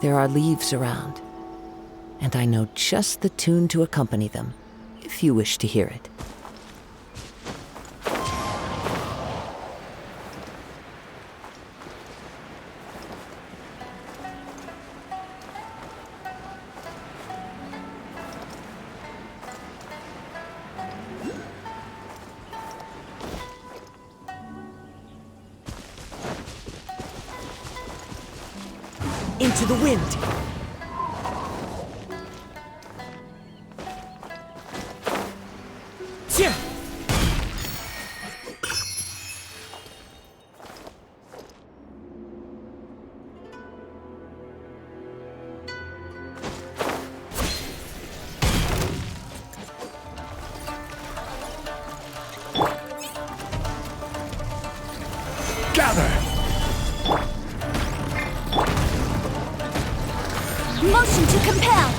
There are leaves around, and I know just the tune to accompany them, if you wish to hear it. Into the wind! Gather! Motion to compel!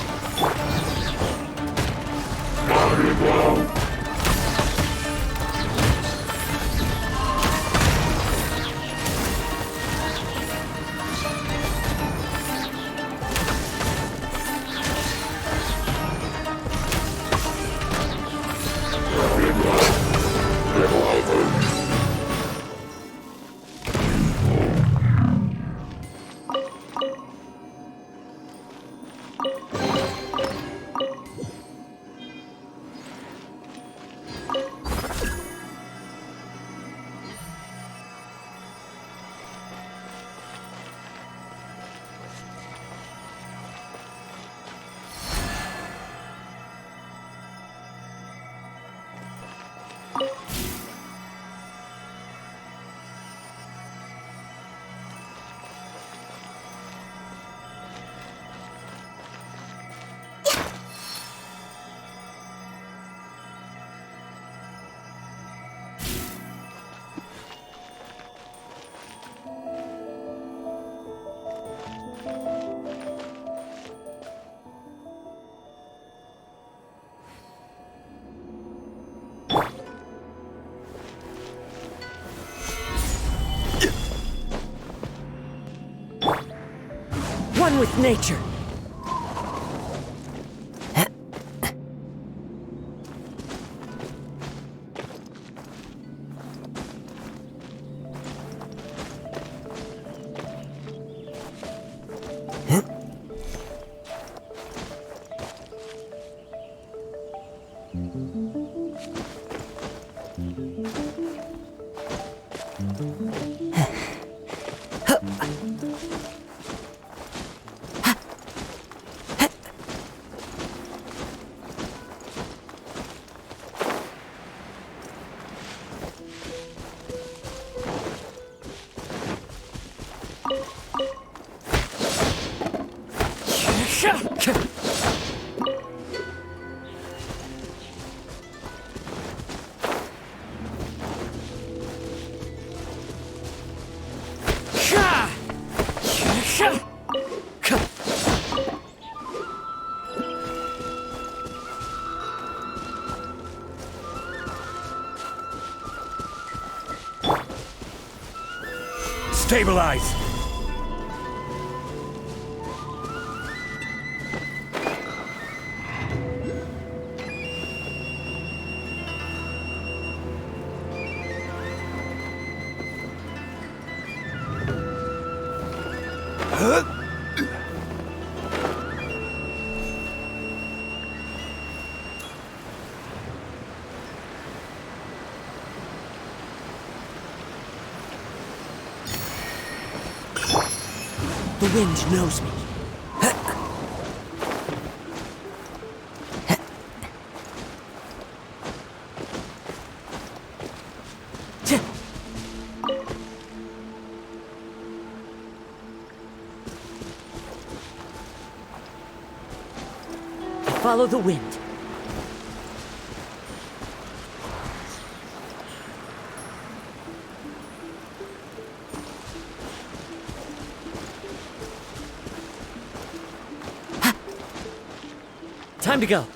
One with nature! Stabilize! The wind knows me. Follow the wind. Time to go.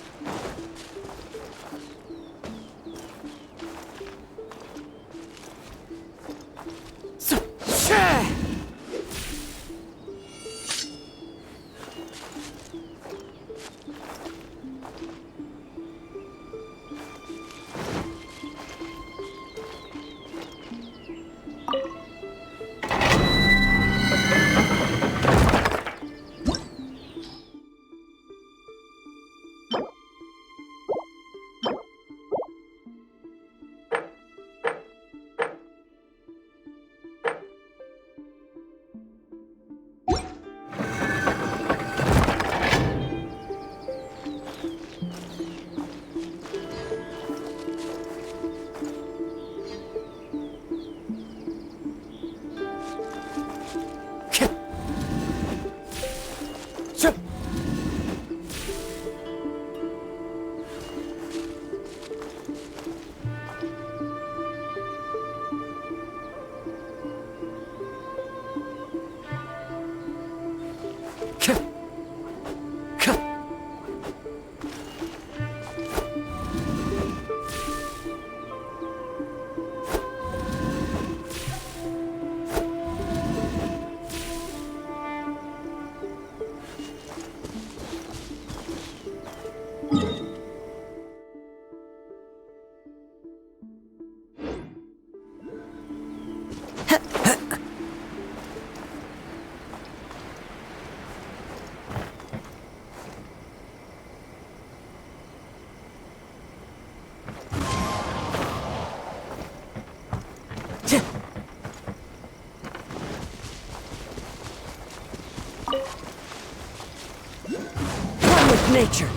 One with nature.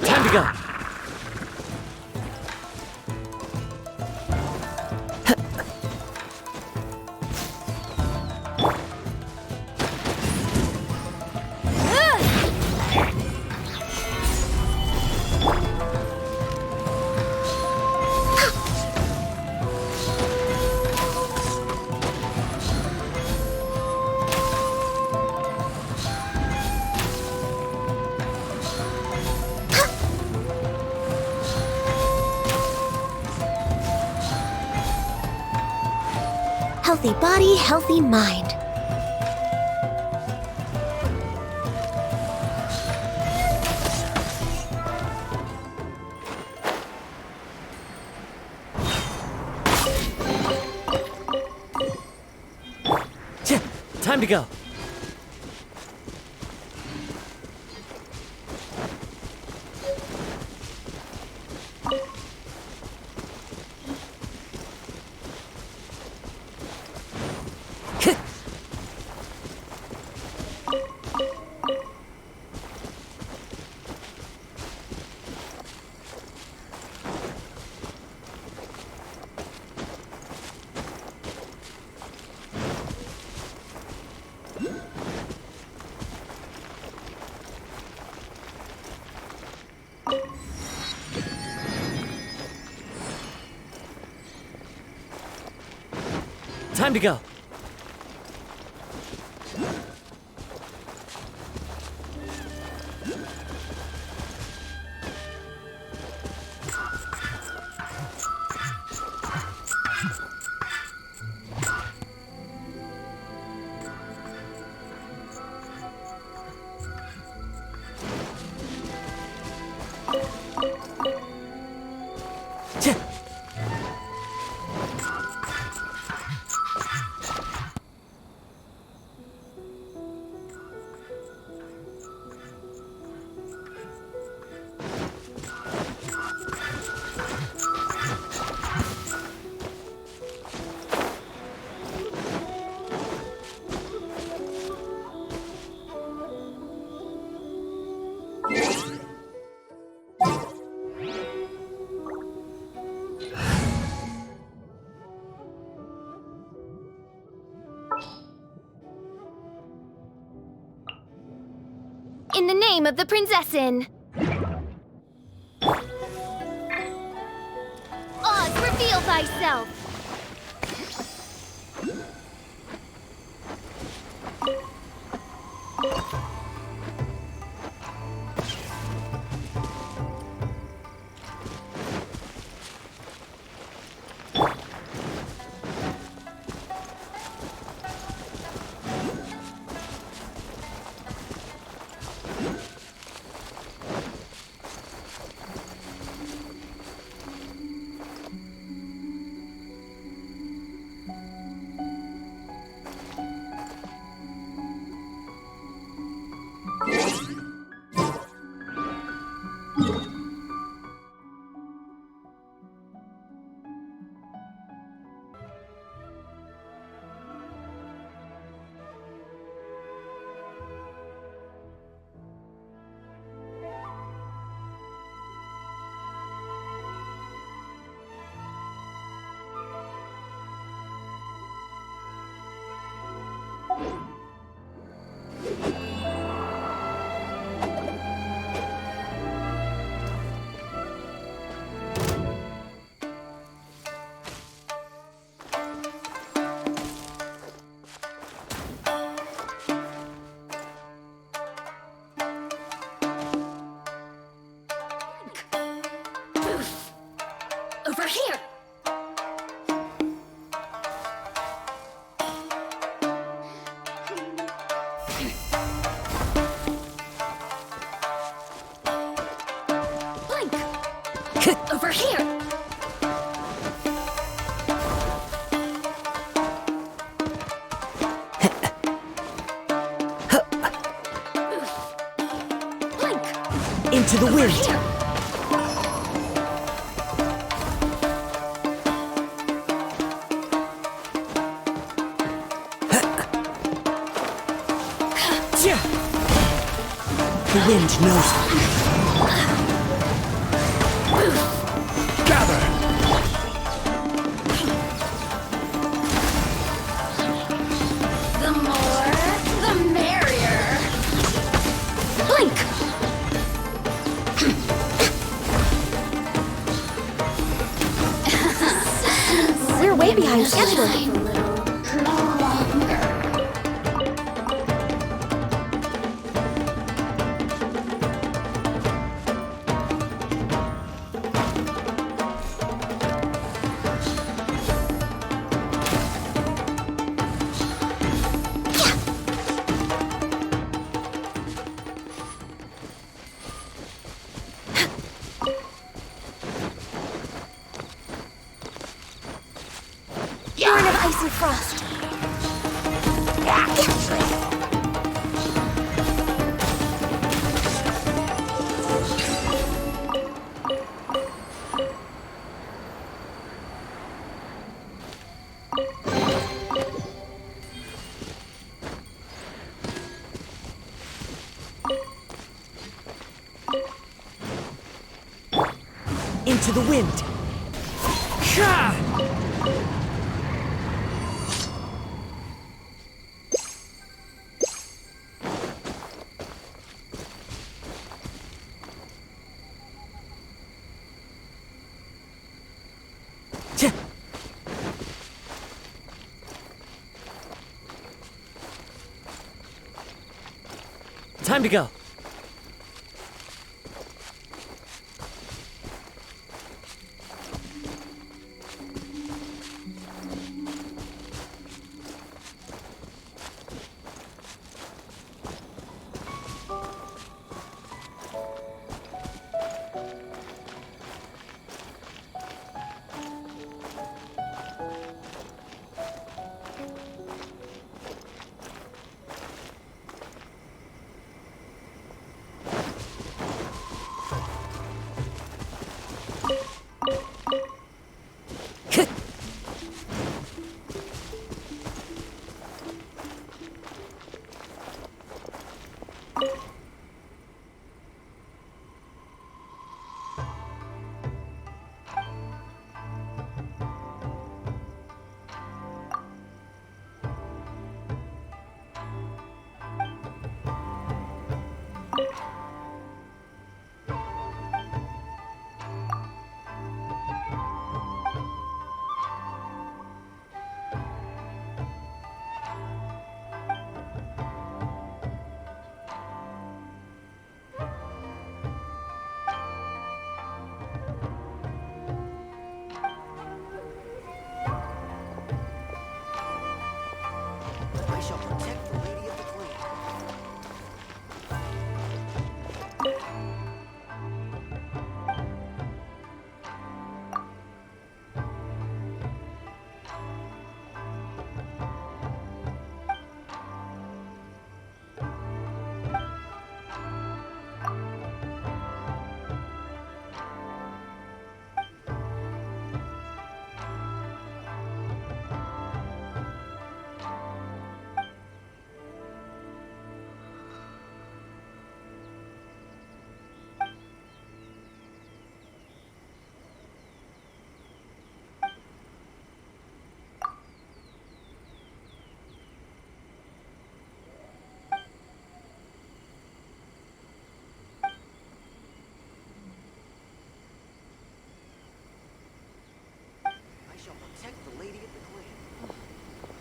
Time to go. Healthy body, healthy mind. Time to go. Time to go. In the name of the Prinzessin! Oz, reveal thyself! Over here! Blink! Over here! Blink! Into the wind! Here. The wind knows me. Gather! The more, the merrier. Blink! We're way behind schedule. Burn of ice and frost. Into the wind. Time to go.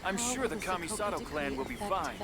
I'm sure the Kamisato clan will be fine.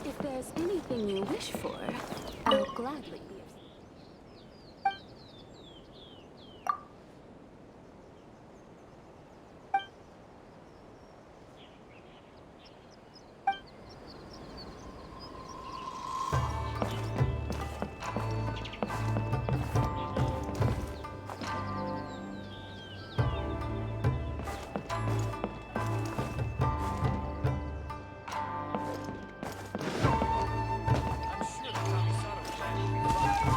If there's anything you wish for, I'll gladly be of... I'm sure the Kamisato clan will be fine.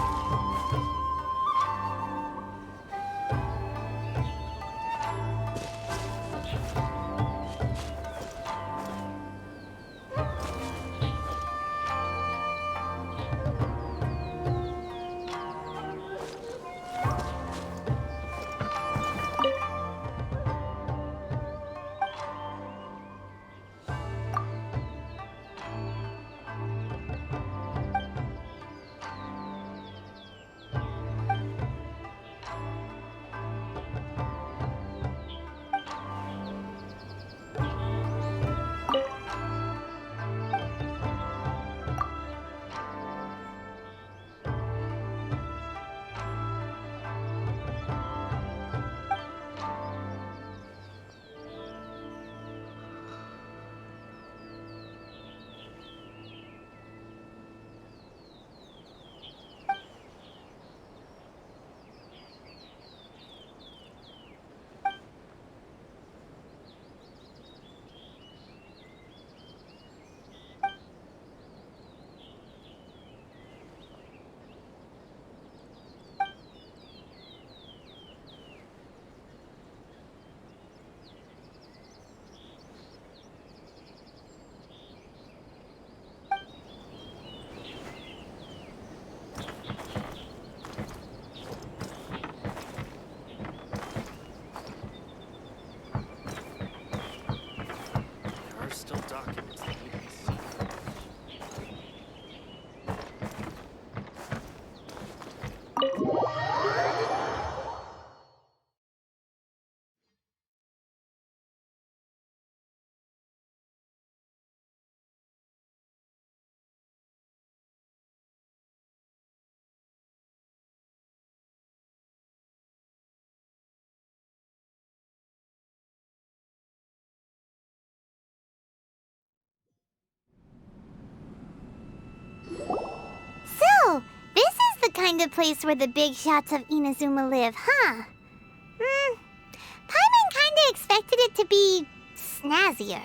documents that need to be seen. So, this is the kind of place where the big shots of Inazuma live, huh? Paimon kinda expected it to be snazzier.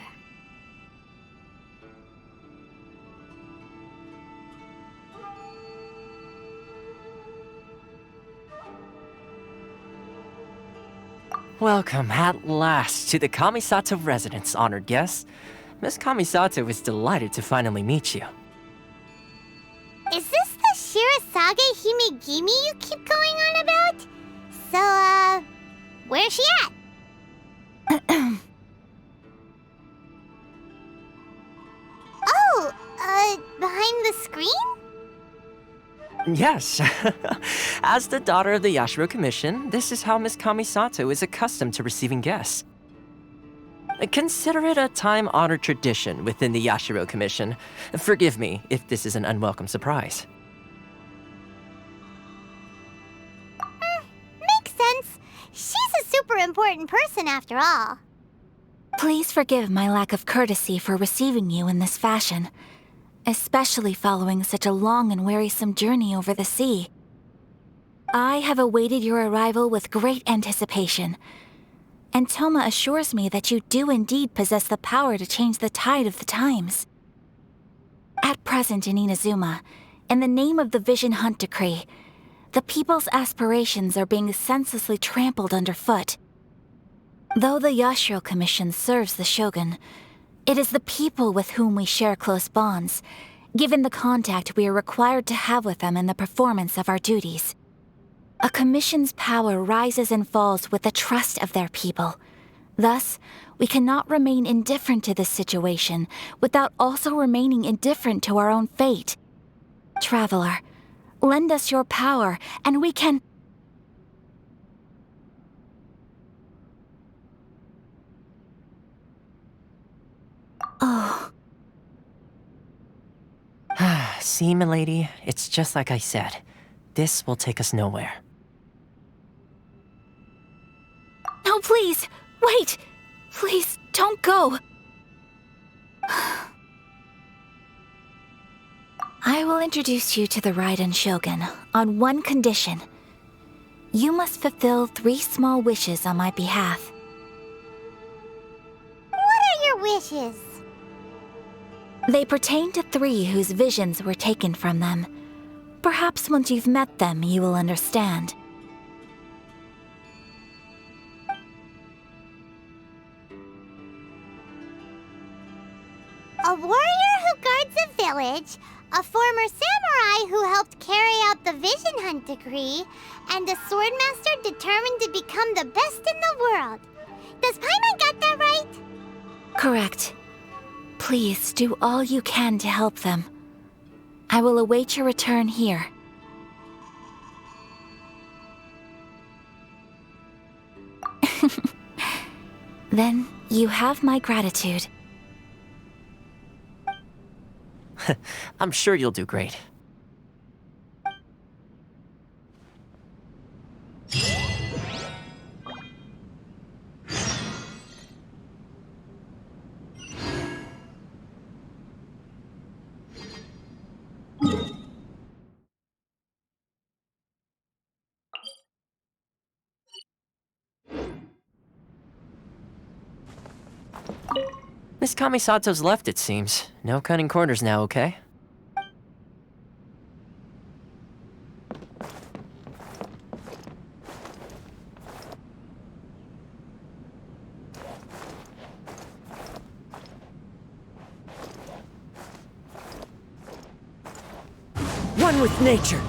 Welcome at last to the Kamisato residence, honored guests. Miss Kamisato is delighted to finally meet you. Is this the Shirasage Himegimi you keep going on about? So, where's she at? Oh, behind the screen? Yes. As the daughter of the Yashiro Commission, this is how Miss Kamisato is accustomed to receiving guests. Consider it a time-honored tradition within the Yashiro Commission. Forgive me if this is an unwelcome surprise. Makes sense. She's a super important person after all. Please forgive my lack of courtesy for receiving you in this fashion, especially following such a long and wearisome journey over the sea. I have awaited your arrival with great anticipation, and Toma assures me that you do indeed possess the power to change the tide of the times. At present in Inazuma, in the name of the Vision Hunt Decree, the people's aspirations are being senselessly trampled underfoot. Though the Yashiro Commission serves the Shogun, it is the people with whom we share close bonds, given the contact we are required to have with them in the performance of our duties. A commission's power rises and falls with the trust of their people. Thus, we cannot remain indifferent to this situation without also remaining indifferent to our own fate. Traveler, lend us your power, and we can... Oh. See, milady, it's just like I said. This will take us nowhere. No, please! Wait! Please, don't go! I will introduce you to the Raiden Shogun on one condition. You must fulfill 3 small wishes on my behalf. What are your wishes? They pertain to 3 whose visions were taken from them. Perhaps once you've met them, you will understand. A warrior who guards a village, a former samurai who helped carry out the Vision Hunt Decree, and a swordmaster determined to become the best in the world. Does Paimon got that right? Correct. Please do all you can to help them. I will await your return here. Then you have my gratitude. I'm sure you'll do great. Miss Kamisato's left, it seems. No cutting corners now, okay? One with nature.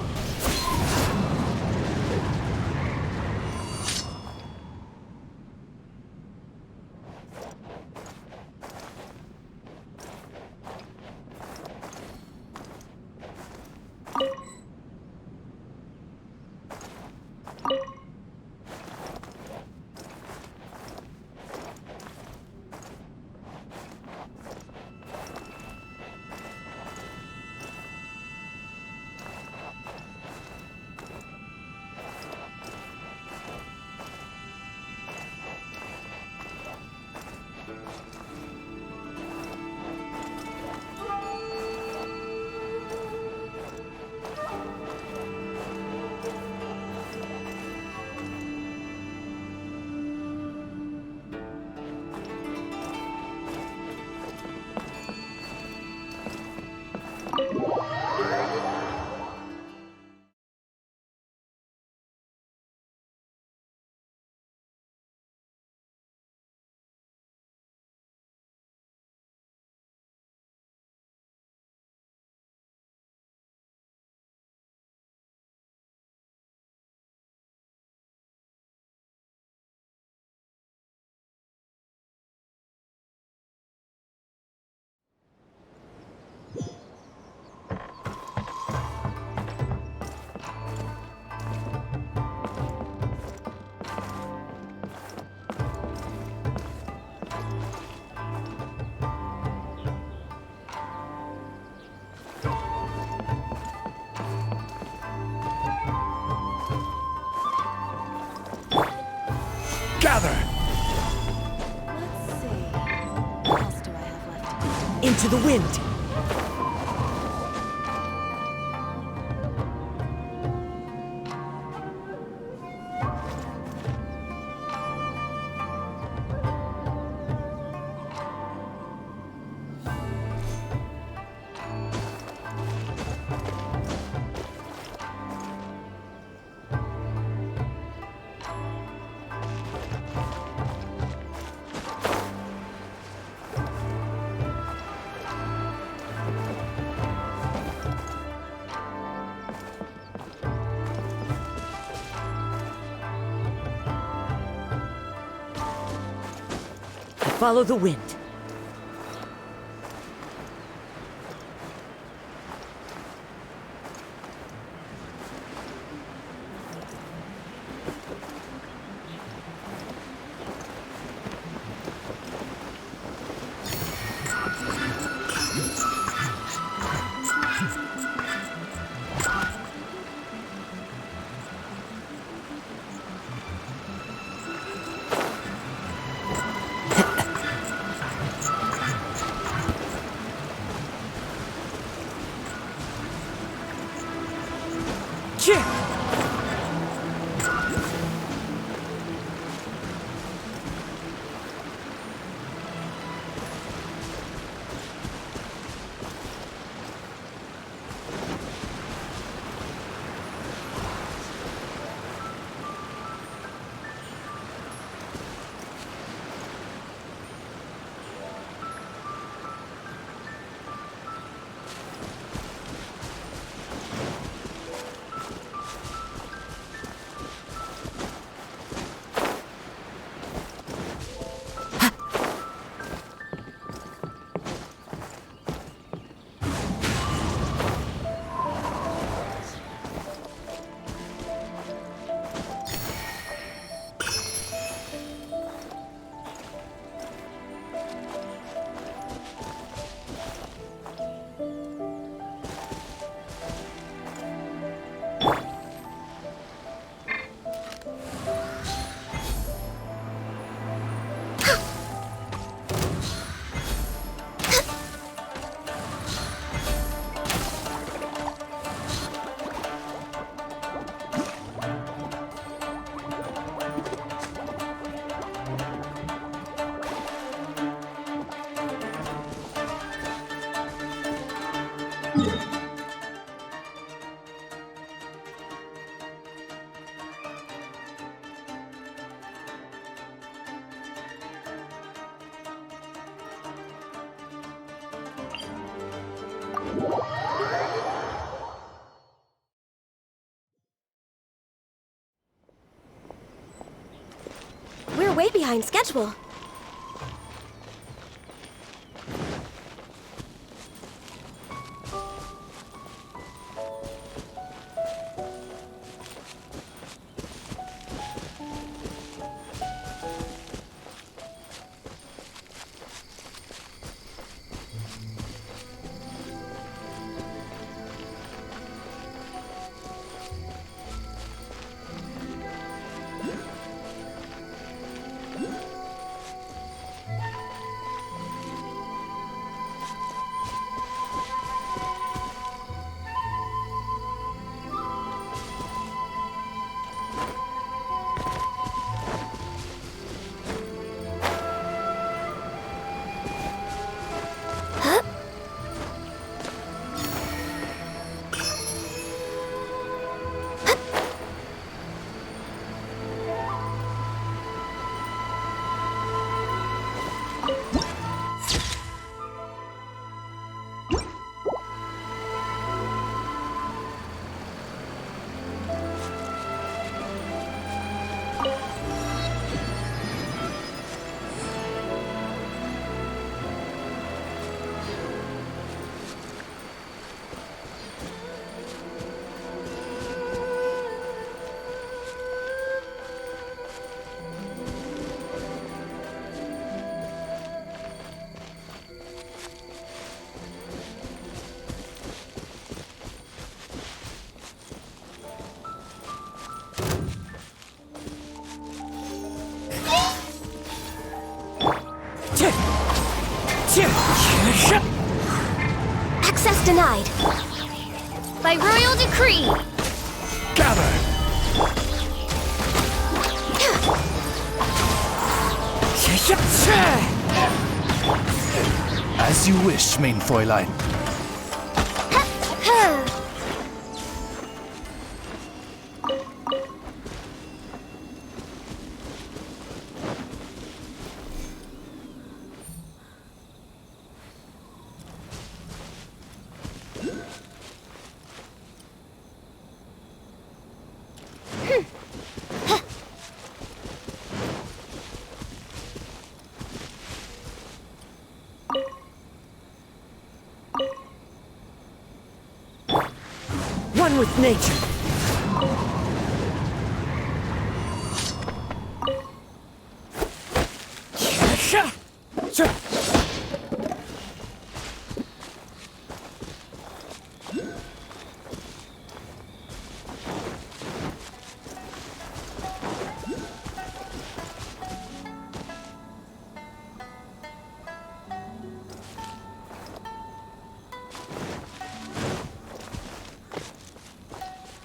Into the wind! Follow the wind. We're way behind schedule. Access denied. By royal decree! Gather! As you wish, main Fräulein. One with nature.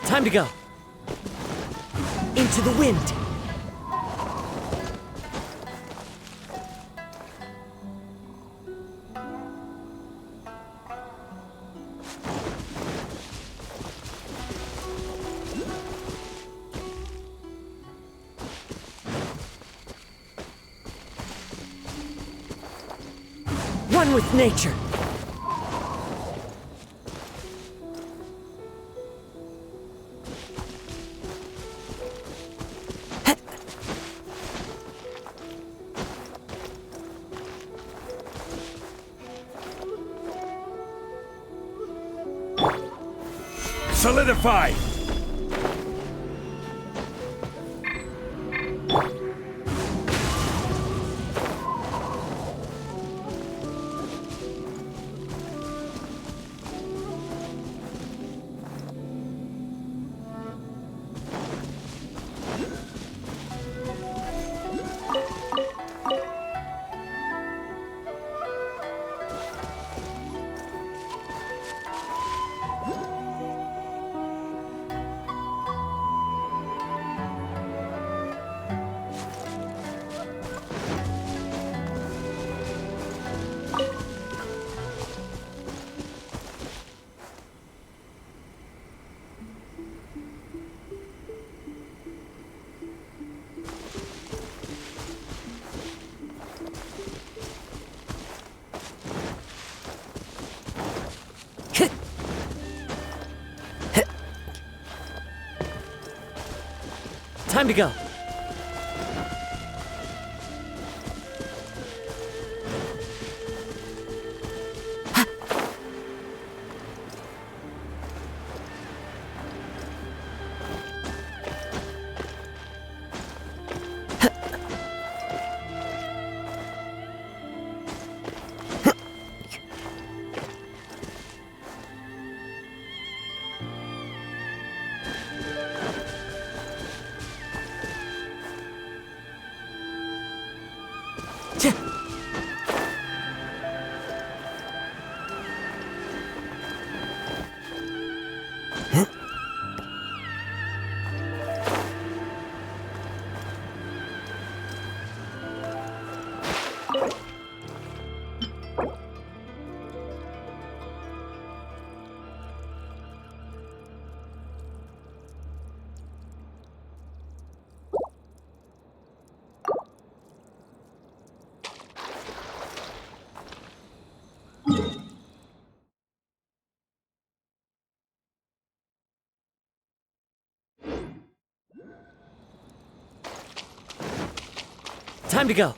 Time to go. Into the wind. One with nature. Solidify! Time to go. Time to go.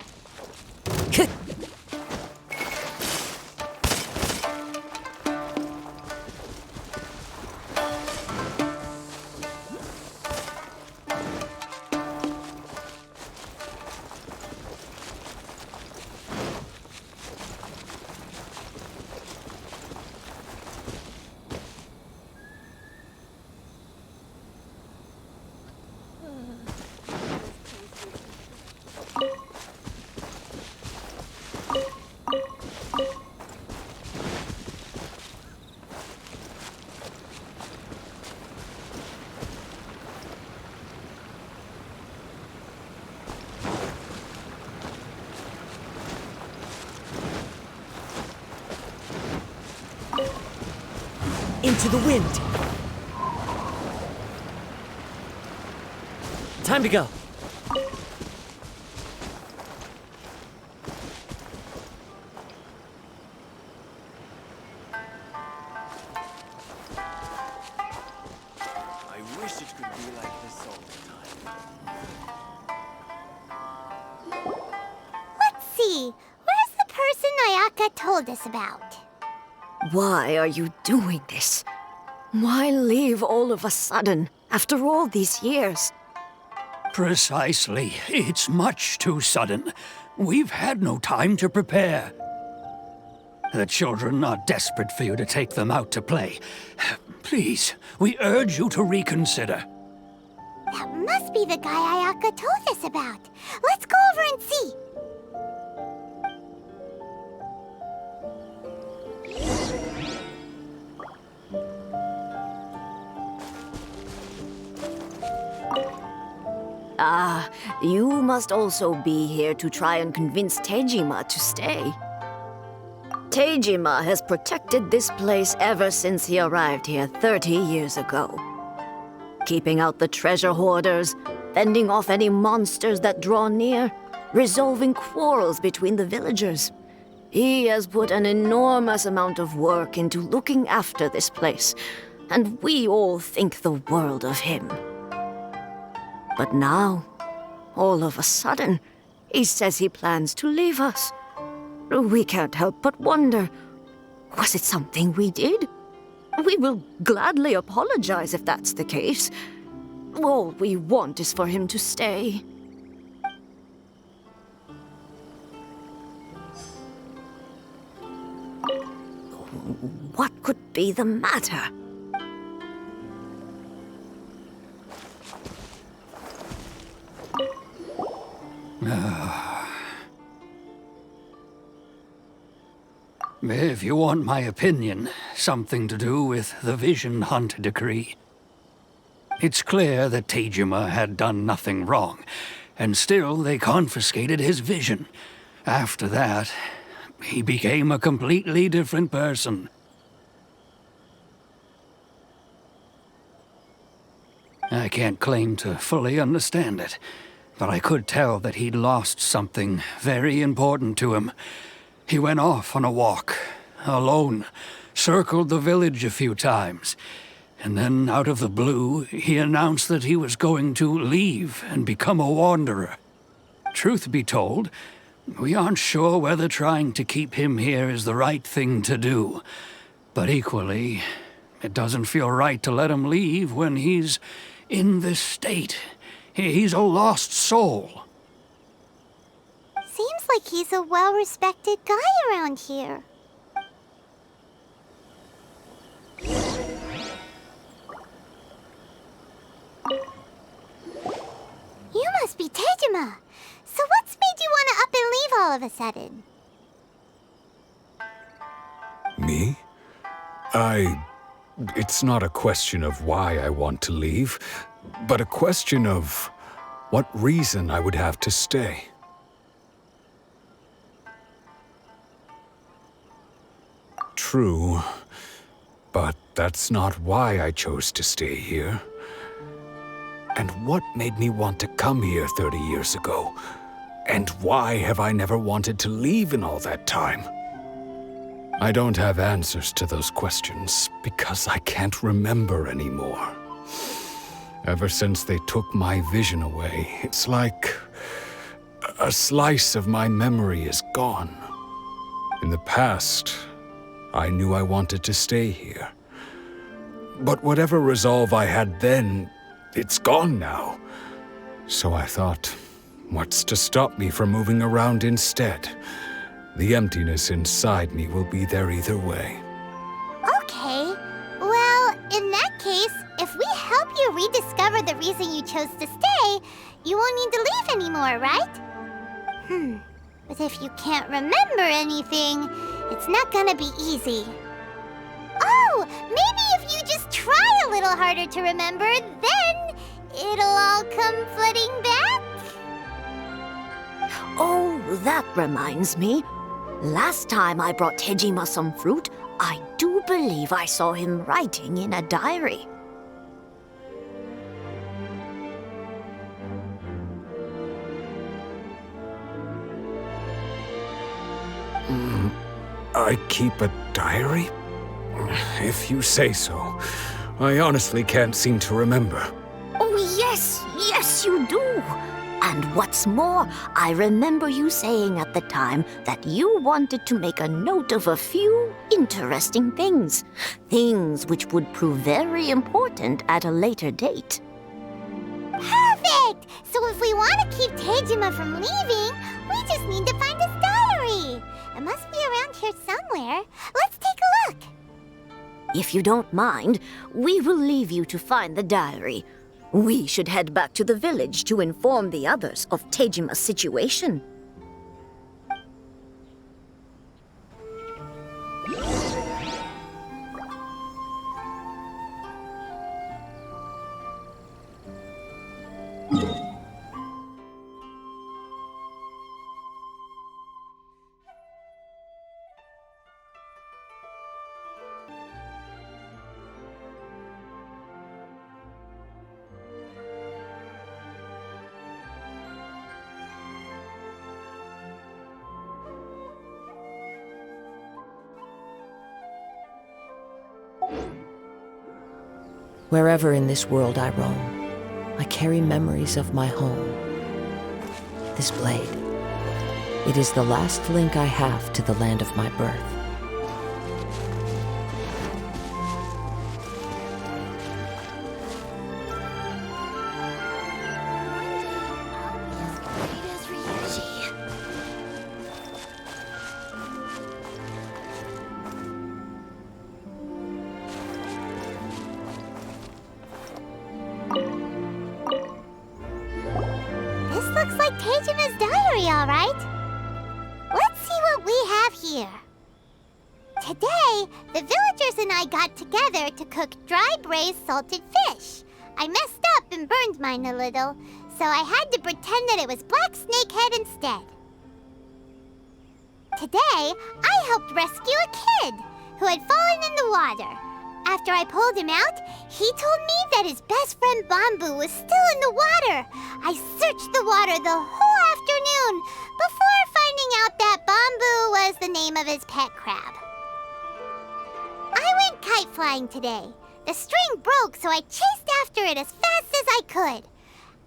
into the wind. Time to go. I wish it could be like this all the time. Let's see. Where's the person Ayaka told us about? Why are you doing this? Why leave all of a sudden, after all these years? Precisely. It's much too sudden. We've had no time to prepare. The children are desperate for you to take them out to play. Please, we urge you to reconsider. That must be the guy Ayaka told us about. Let's go over and see. Ah, you must also be here to try and convince Tejima to stay. Tejima has protected this place ever since he arrived here 30 years ago. Keeping out the treasure hoarders, fending off any monsters that draw near, resolving quarrels between the villagers. He has put an enormous amount of work into looking after this place, and we all think the world of him. But now, all of a sudden, he says he plans to leave us. We can't help but wonder, was it something we did? We will gladly apologize if that's the case. All we want is for him to stay. What could be the matter? If you want my opinion, something to do with the Vision Hunt decree. It's clear that Tejima had done nothing wrong, and still they confiscated his vision. After that, he became a completely different person. I can't claim to fully understand it, but I could tell that he'd lost something very important to him. He went off on a walk, alone, circled the village a few times, and then out of the blue, he announced that he was going to leave and become a wanderer. Truth be told, we aren't sure whether trying to keep him here is the right thing to do. But equally, it doesn't feel right to let him leave when he's in this state. He's a lost soul. Seems like he's a well-respected guy around here. You must be Tejima. So what's made you want to up and leave all of a sudden? Me? It's not a question of why I want to leave, but a question of what reason I would have to stay. True, but that's not why I chose to stay here. And what made me want to come here 30 years ago? And why have I never wanted to leave in all that time? I don't have answers to those questions because I can't remember anymore. Ever since they took my vision away, it's like a slice of my memory is gone. In the past, I knew I wanted to stay here. But whatever resolve I had then, it's gone now. So I thought, what's to stop me from moving around instead? The emptiness inside me will be there either way. Okay. Well, in that case, if we help you rediscover the reason you chose to stay, you won't need to leave anymore, right? But if you can't remember anything, it's not gonna be easy. Oh, maybe if you just try a little harder to remember, then it'll all come flooding back? Oh, that reminds me. Last time I brought Tejima some fruit, I do believe I saw him writing in a diary. I keep a diary? If you say so. I honestly can't seem to remember. Oh, yes, you do. And what's more, I remember you saying at the time that you wanted to make a note of a few interesting things. Things which would prove very important at a later date. Perfect! So if we want to keep Tejima from leaving, we just need to find his diary. It must be around here somewhere. Let's take a look. If you don't mind, we will leave you to find the diary. We should head back to the village to inform the others of Tejima's situation. Wherever in this world I roam, I carry memories of my home. This blade, it is the last link I have to the land of my birth. Looks like Tejima's diary, all right. Let's see what we have here. Today, the villagers and I got together to cook dry braised salted fish. I messed up and burned mine a little, so I had to pretend that it was black snakehead instead. Today, I helped rescue a kid who had fallen in the water. After I pulled him out, he told me that his best friend Bamboo was still in the water. I searched the water the whole afternoon before finding out that Bamboo was the name of his pet crab. I went kite flying today. The string broke, so I chased after it as fast as I could.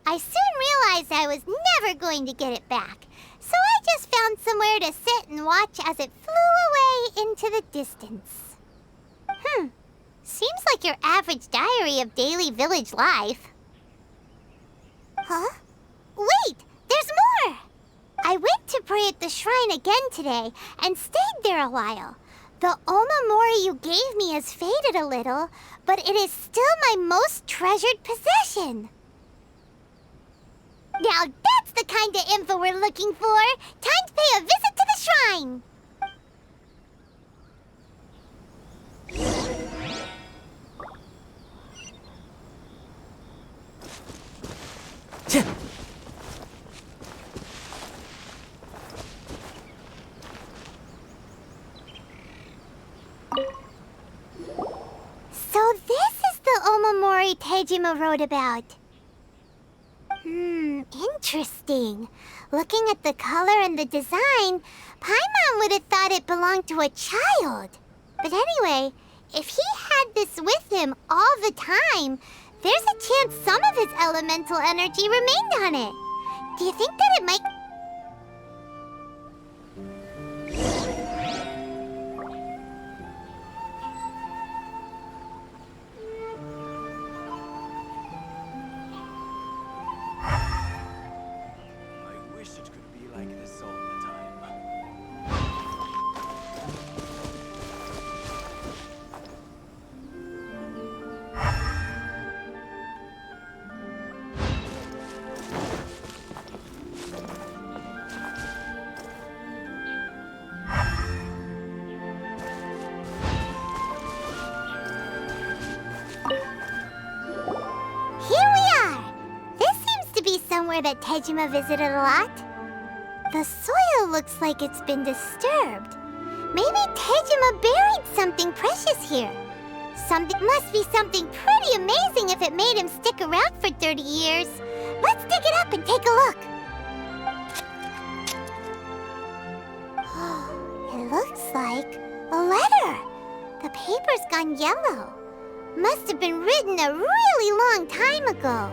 I soon realized I was never going to get it back, so I just found somewhere to sit and watch as it flew away into the distance. Seems like your average diary of daily village life. Huh? Wait! There's more! I went to pray at the shrine again today and stayed there a while. The omamori you gave me has faded a little, but it is still my most treasured possession. Now that's the kind of info we're looking for! Time to pay a visit to the shrine! So this is the omamori Tejima wrote about. Interesting. Looking at the color and the design, Paimon would have thought it belonged to a child. But anyway, if he had this with him all the time, there's a chance some of his elemental energy remained on it. Do you think that it might... I wish it could be like this all the time. Here we are! This seems to be somewhere that Tejima visited a lot. The soil looks like it's been disturbed. Maybe Tejima buried something precious here. Must be something pretty amazing if it made him stick around for 30 years. Let's dig it up and take a look. It looks like a letter. The paper's gone yellow. Must have been written a really long time ago.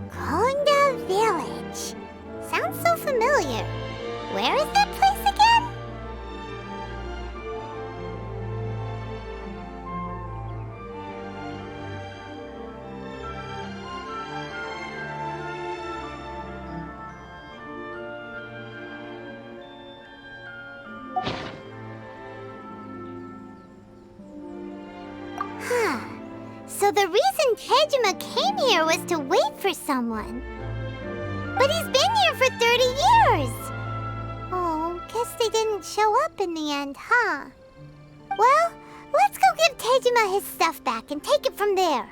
Konda Village. Sounds so familiar. Where is that place again? So the reason Tejima came here was to wait for someone. But he's been here for 30 years! Oh, guess they didn't show up in the end, huh? Well, let's go give Tejima his stuff back and take it from there.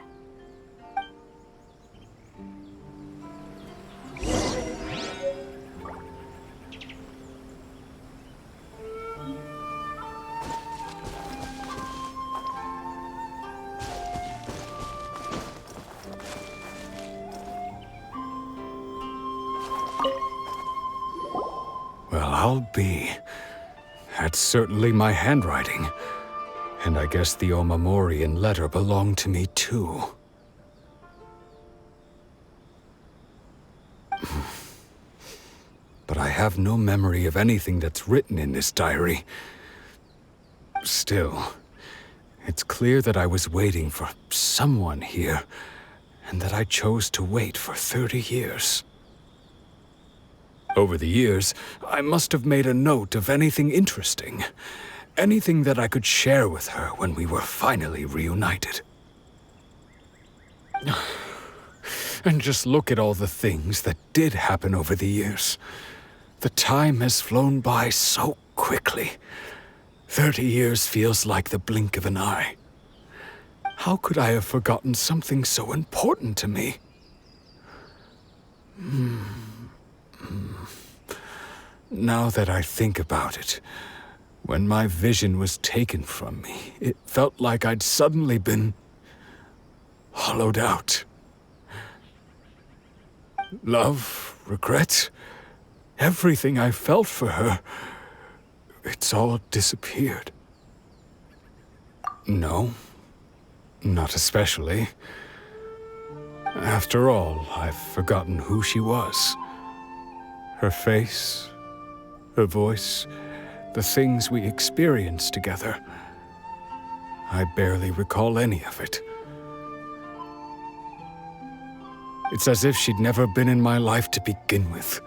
Well, I'll be. That's certainly my handwriting. And I guess the Omamorian letter belonged to me too. But I have no memory of anything that's written in this diary. Still, it's clear that I was waiting for someone here, and that I chose to wait for 30 years. Over the years, I must have made a note of anything interesting. Anything that I could share with her when we were finally reunited. And just look at all the things that did happen over the years. The time has flown by so quickly. 30 years feels like the blink of an eye. How could I have forgotten something so important to me? Now that I think about it, when my vision was taken from me, it felt like I'd suddenly been hollowed out. Love, regret, everything I felt for her, it's all disappeared. No, not especially. After all, I've forgotten who she was. Her face, her voice, the things we experienced together. I barely recall any of it. It's as if she'd never been in my life to begin with.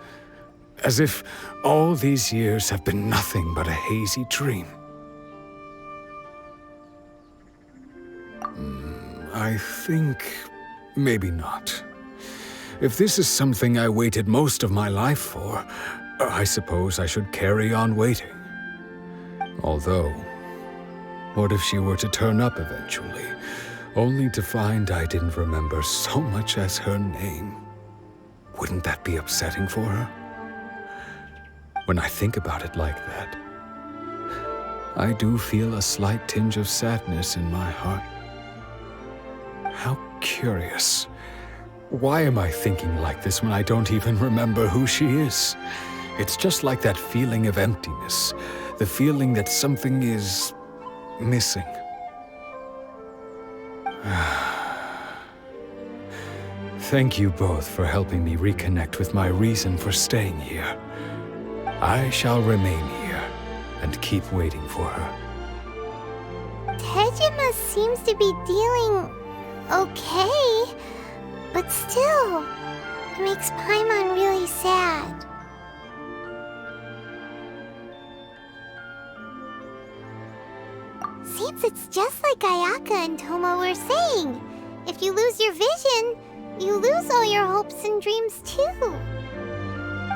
As if all these years have been nothing but a hazy dream. I think maybe not. If this is something I waited most of my life for, I suppose I should carry on waiting. Although, what if she were to turn up eventually, only to find I didn't remember so much as her name? Wouldn't that be upsetting for her? When I think about it like that, I do feel a slight tinge of sadness in my heart. How curious. Why am I thinking like this when I don't even remember who she is? It's just like that feeling of emptiness, the feeling that something is missing. Thank you both for helping me reconnect with my reason for staying here. I shall remain here and keep waiting for her. Tejima seems to be dealing okay, but still, it makes Paimon really sad. Seems it's just like Ayaka and Toma were saying. If you lose your vision, you lose all your hopes and dreams too.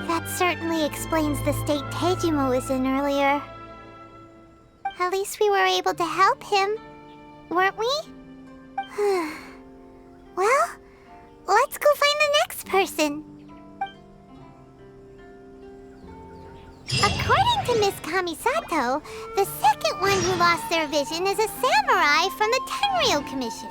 That certainly explains the state Tejima was in earlier. At least we were able to help him, weren't we? Well, let's go find the next person. According to Miss Kamisato, the second one who lost their vision is a samurai from the Tenryou Commission.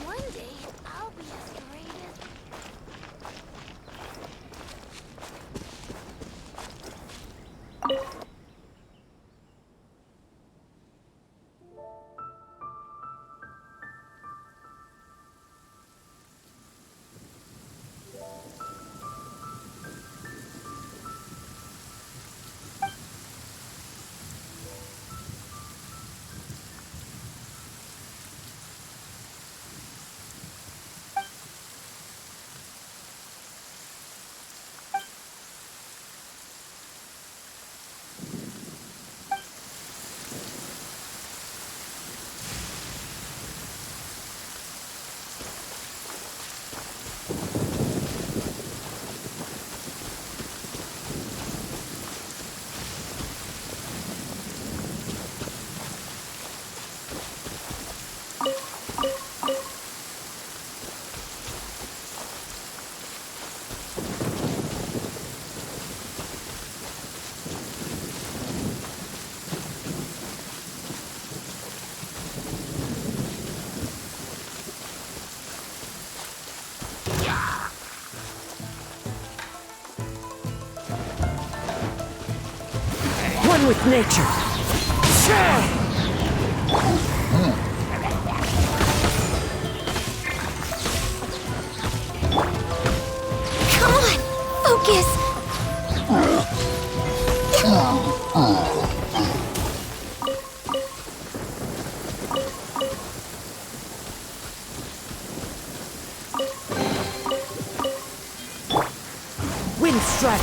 One day, I'll be as great as... One with nature. Come on! Focus! Wind strike.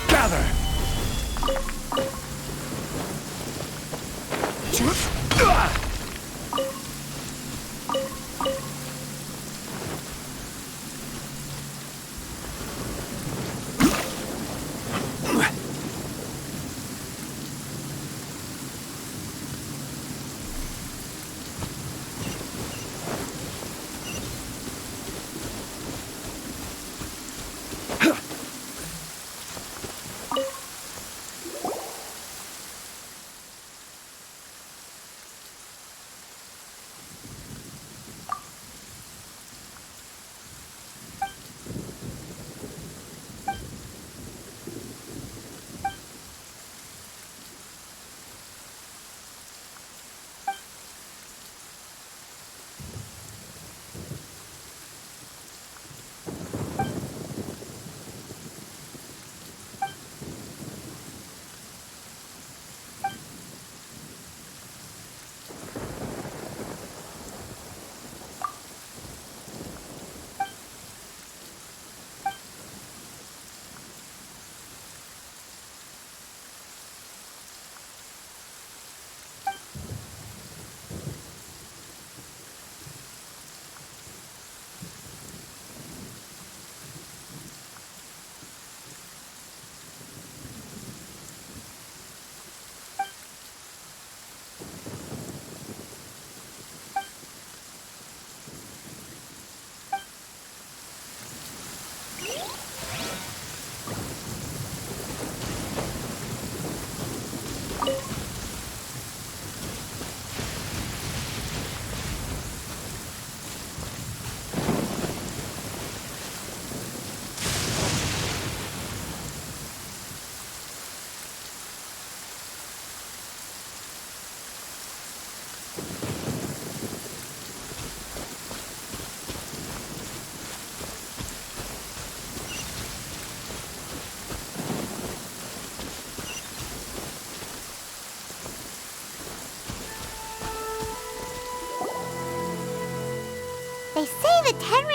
Gather!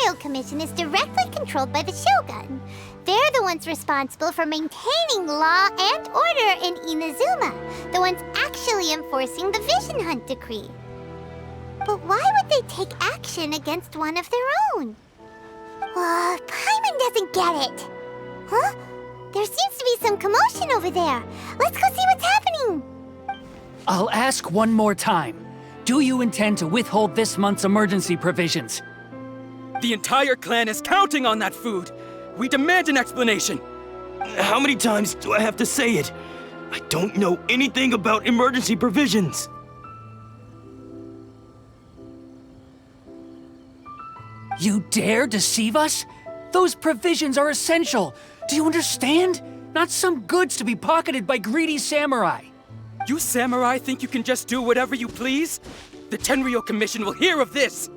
Yashiro Commission is directly controlled by the Shogun. They're the ones responsible for maintaining law and order in Inazuma, the ones actually enforcing the Vision Hunt decree. But why would they take action against one of their own? Paimon doesn't get it. Huh? There seems to be some commotion over there. Let's go see what's happening. I'll ask one more time. Do you intend to withhold this month's emergency provisions? The entire clan is counting on that food! We demand an explanation! How many times do I have to say it? I don't know anything about emergency provisions! You dare deceive us? Those provisions are essential. Do you understand? Not some goods to be pocketed by greedy samurai. You samurai think you can just do whatever you please? The Tenryou Commission will hear of this!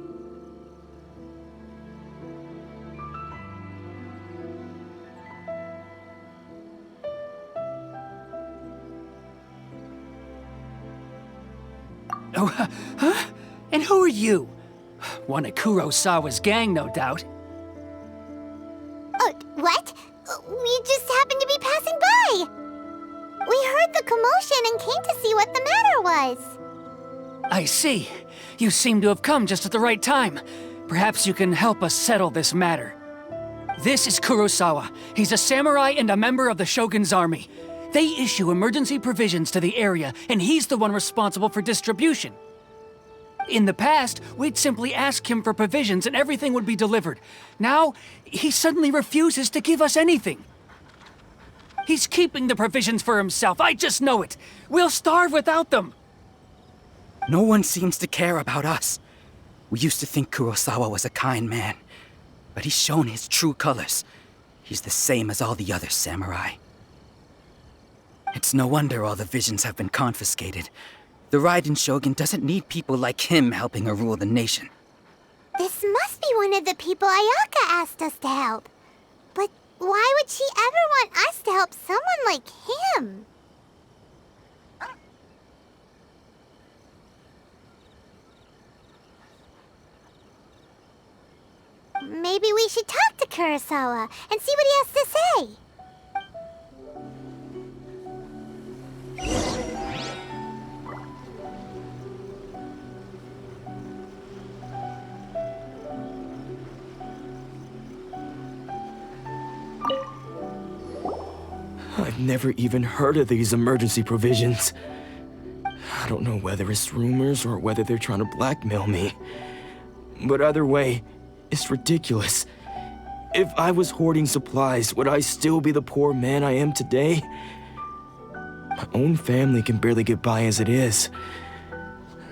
Oh, huh? And who are you? One of Kurosawa's gang, no doubt. What? We just happened to be passing by. We heard the commotion and came to see what the matter was. I see. You seem to have come just at the right time. Perhaps you can help us settle this matter. This is Kurosawa. He's a samurai and a member of the Shogun's army. They issue emergency provisions to the area, and he's the one responsible for distribution. In the past, we'd simply ask him for provisions and everything would be delivered. Now, he suddenly refuses to give us anything. He's keeping the provisions for himself, I just know it. We'll starve without them. No one seems to care about us. We used to think Kurosawa was a kind man, but he's shown his true colors. He's the same as all the other samurai. It's no wonder all the visions have been confiscated. The Raiden Shogun doesn't need people like him helping her rule the nation. This must be one of the people Ayaka asked us to help. But why would she ever want us to help someone like him? Maybe we should talk to Kurosawa and see what he has to say. I've never even heard of these emergency provisions. I don't know whether it's rumors or whether they're trying to blackmail me. But either way, it's ridiculous. If I was hoarding supplies, would I still be the poor man I am today? My own family can barely get by as it is.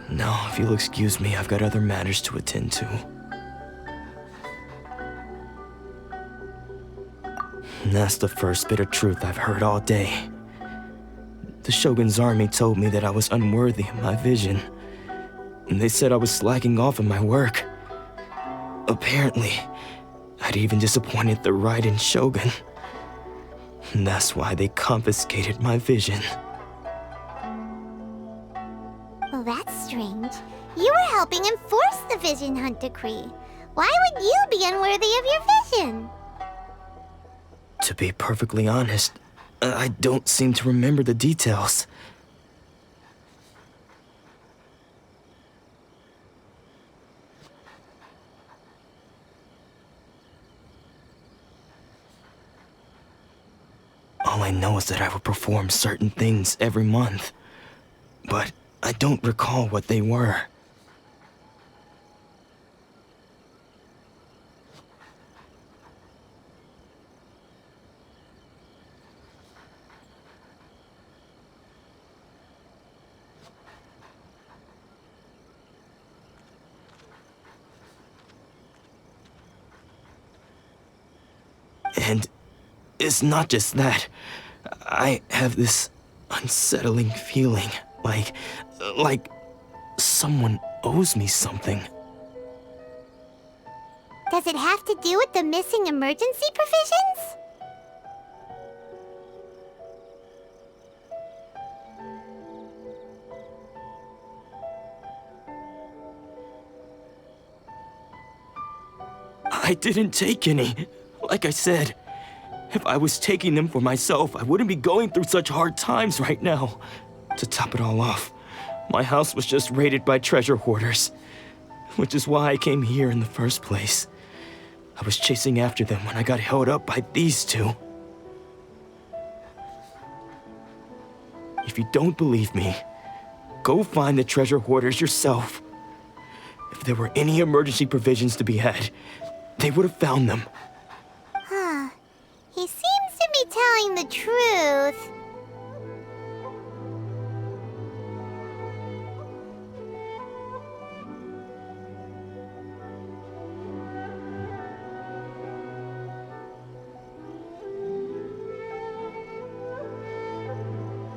Now, if you'll excuse me, I've got other matters to attend to. And that's the first bit of truth I've heard all day. The Shogun's army told me that I was unworthy of my vision. And they said I was slacking off in my work. Apparently, I'd even disappointed the Raiden Shogun. And that's why they confiscated my vision. Well, that's strange. You were helping enforce the Vision Hunt decree. Why would you be unworthy of your vision? To be perfectly honest, I don't seem to remember the details. All I know is that I would perform certain things every month, but I don't recall what they were. And it's not just that. I have this unsettling feeling, like someone owes me something. Does it have to do with the missing emergency provisions? I didn't take any. Like I said, if I was taking them for myself, I wouldn't be going through such hard times right now. To top it all off, my house was just raided by treasure hoarders, which is why I came here in the first place. I was chasing after them when I got held up by these two. If you don't believe me, go find the treasure hoarders yourself. If there were any emergency provisions to be had, they would have found them. Huh. He seems to be telling the truth.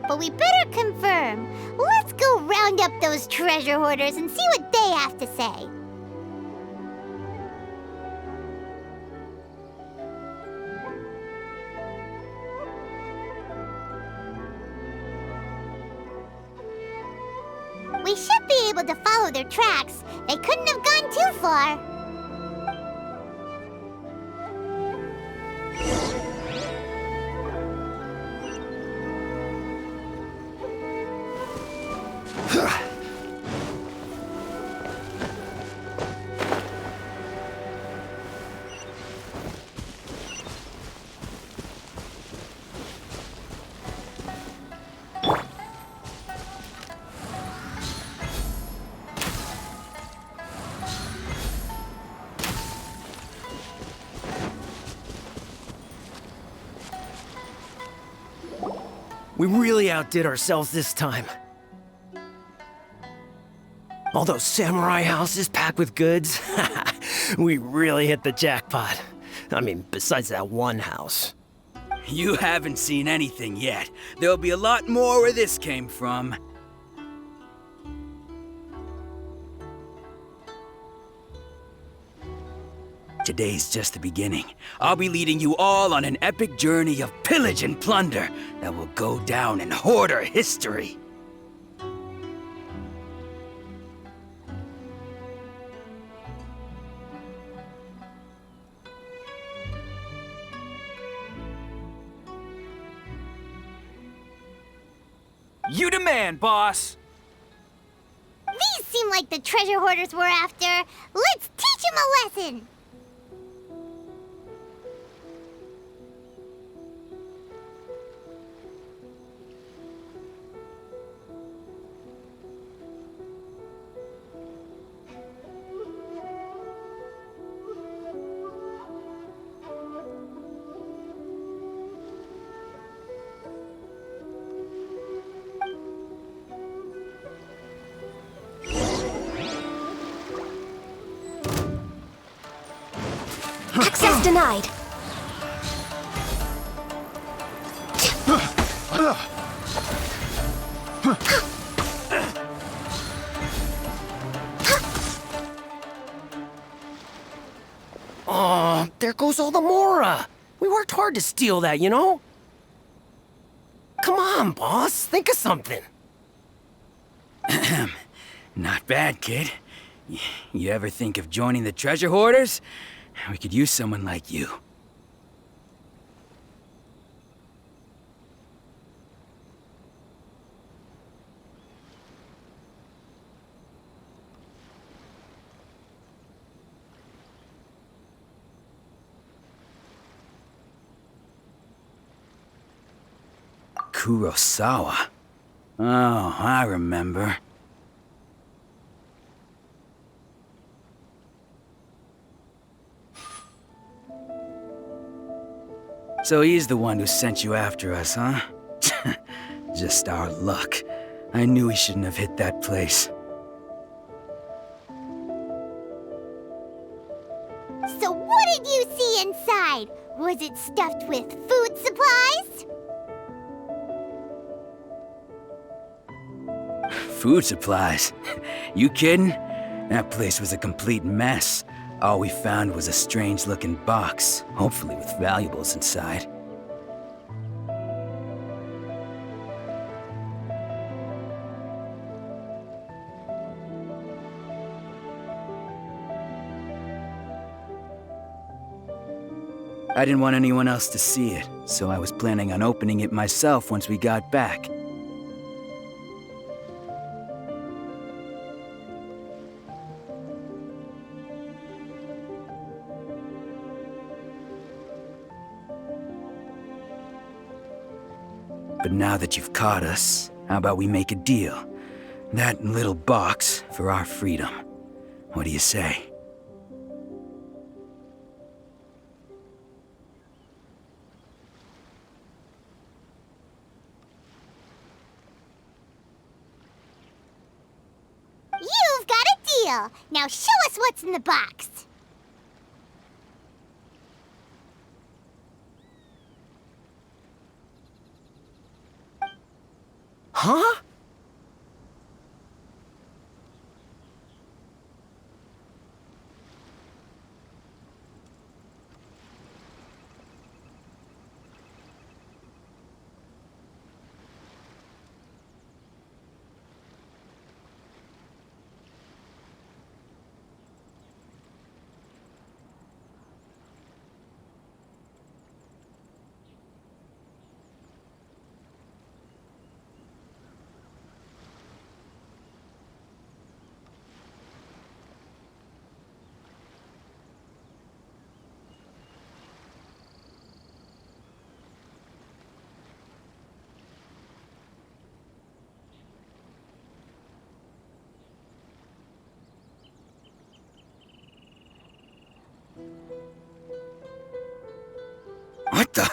But we better confirm. Let's go round up those treasure hoarders and see what they have to say. We should be able to follow their tracks. They couldn't have gone too far. We really outdid ourselves this time. All those samurai houses packed with goods, we really hit the jackpot. I mean, besides that one house. You haven't seen anything yet. There'll be a lot more where this came from. Today's just the beginning. I'll be leading you all on an epic journey of pillage and plunder that will go down in hoarder history. You demand, boss! These seem like the treasure hoarders we're after. Let's teach them a lesson! Access denied. Oh, there goes all the Mora. We worked hard to steal that, you know? Come on, boss. Think of something. Not bad, kid. You ever think of joining the treasure hoarders? We could use someone like you. Kurosawa. Oh, I remember. So he's the one who sent you after us, huh? Just our luck. I knew he shouldn't have hit that place. So what did you see inside? Was it stuffed with food supplies? Food supplies? You kidding? That place was a complete mess. All we found was a strange-looking box, hopefully with valuables inside. I didn't want anyone else to see it, so I was planning on opening it myself once we got back. But now that you've caught us, how about we make a deal? That little box for our freedom. What do you say? You've got a deal! Now show us what's in the box! Huh? What the?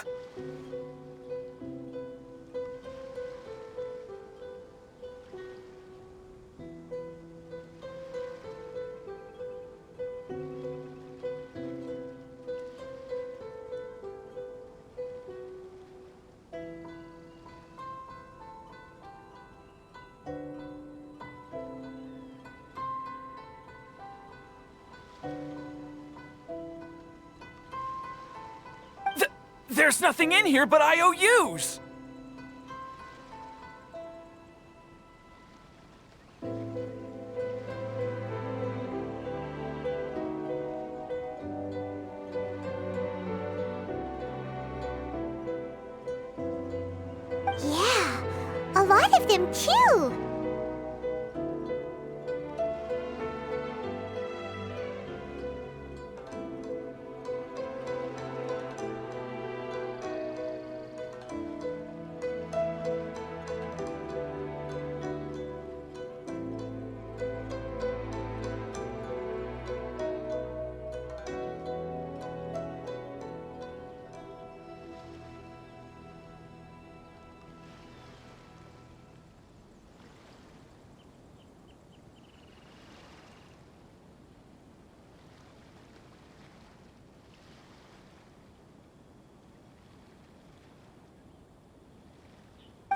There's nothing in here but IOUs! Yeah, a lot of them too!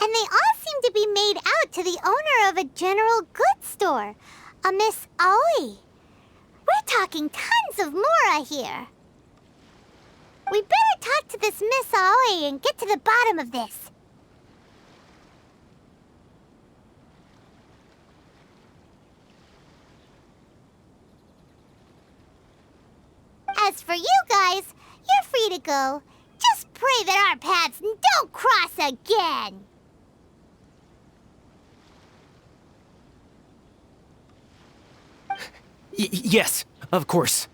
And they all seem to be made out to the owner of a general goods store, a Miss Aoi. We're talking tons of Mora here. We better talk to this Miss Aoi and get to the bottom of this. As for you guys, you're free to go. Just pray that our paths don't cross again. Yes, of course.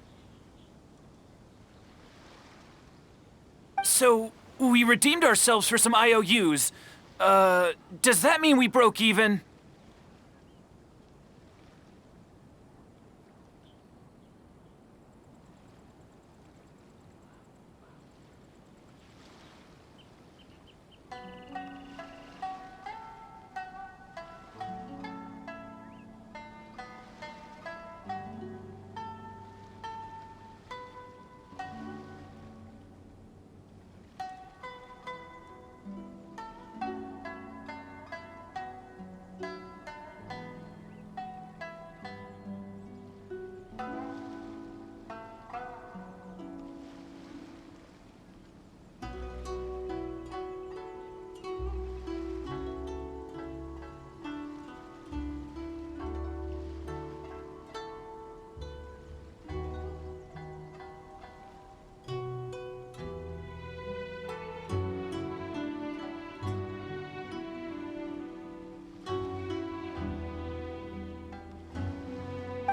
So, we redeemed ourselves for some IOUs. Does that mean we broke even?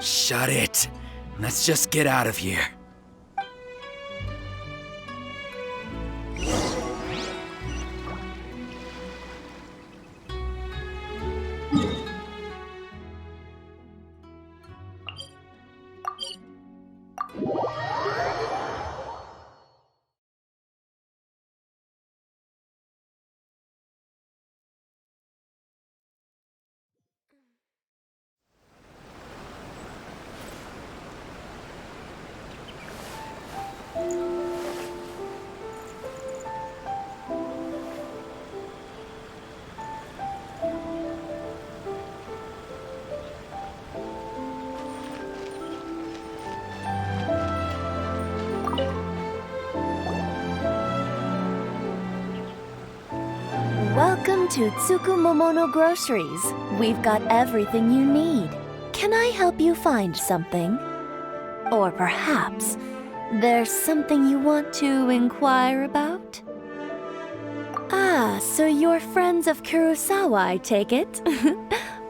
Shut it. Let's just get out of here. Welcome to Tsukumomono Groceries. We've got everything you need. Can I help you find something? Or perhaps there's something you want to inquire about? Ah, so you're friends of Kurosawa, I take it?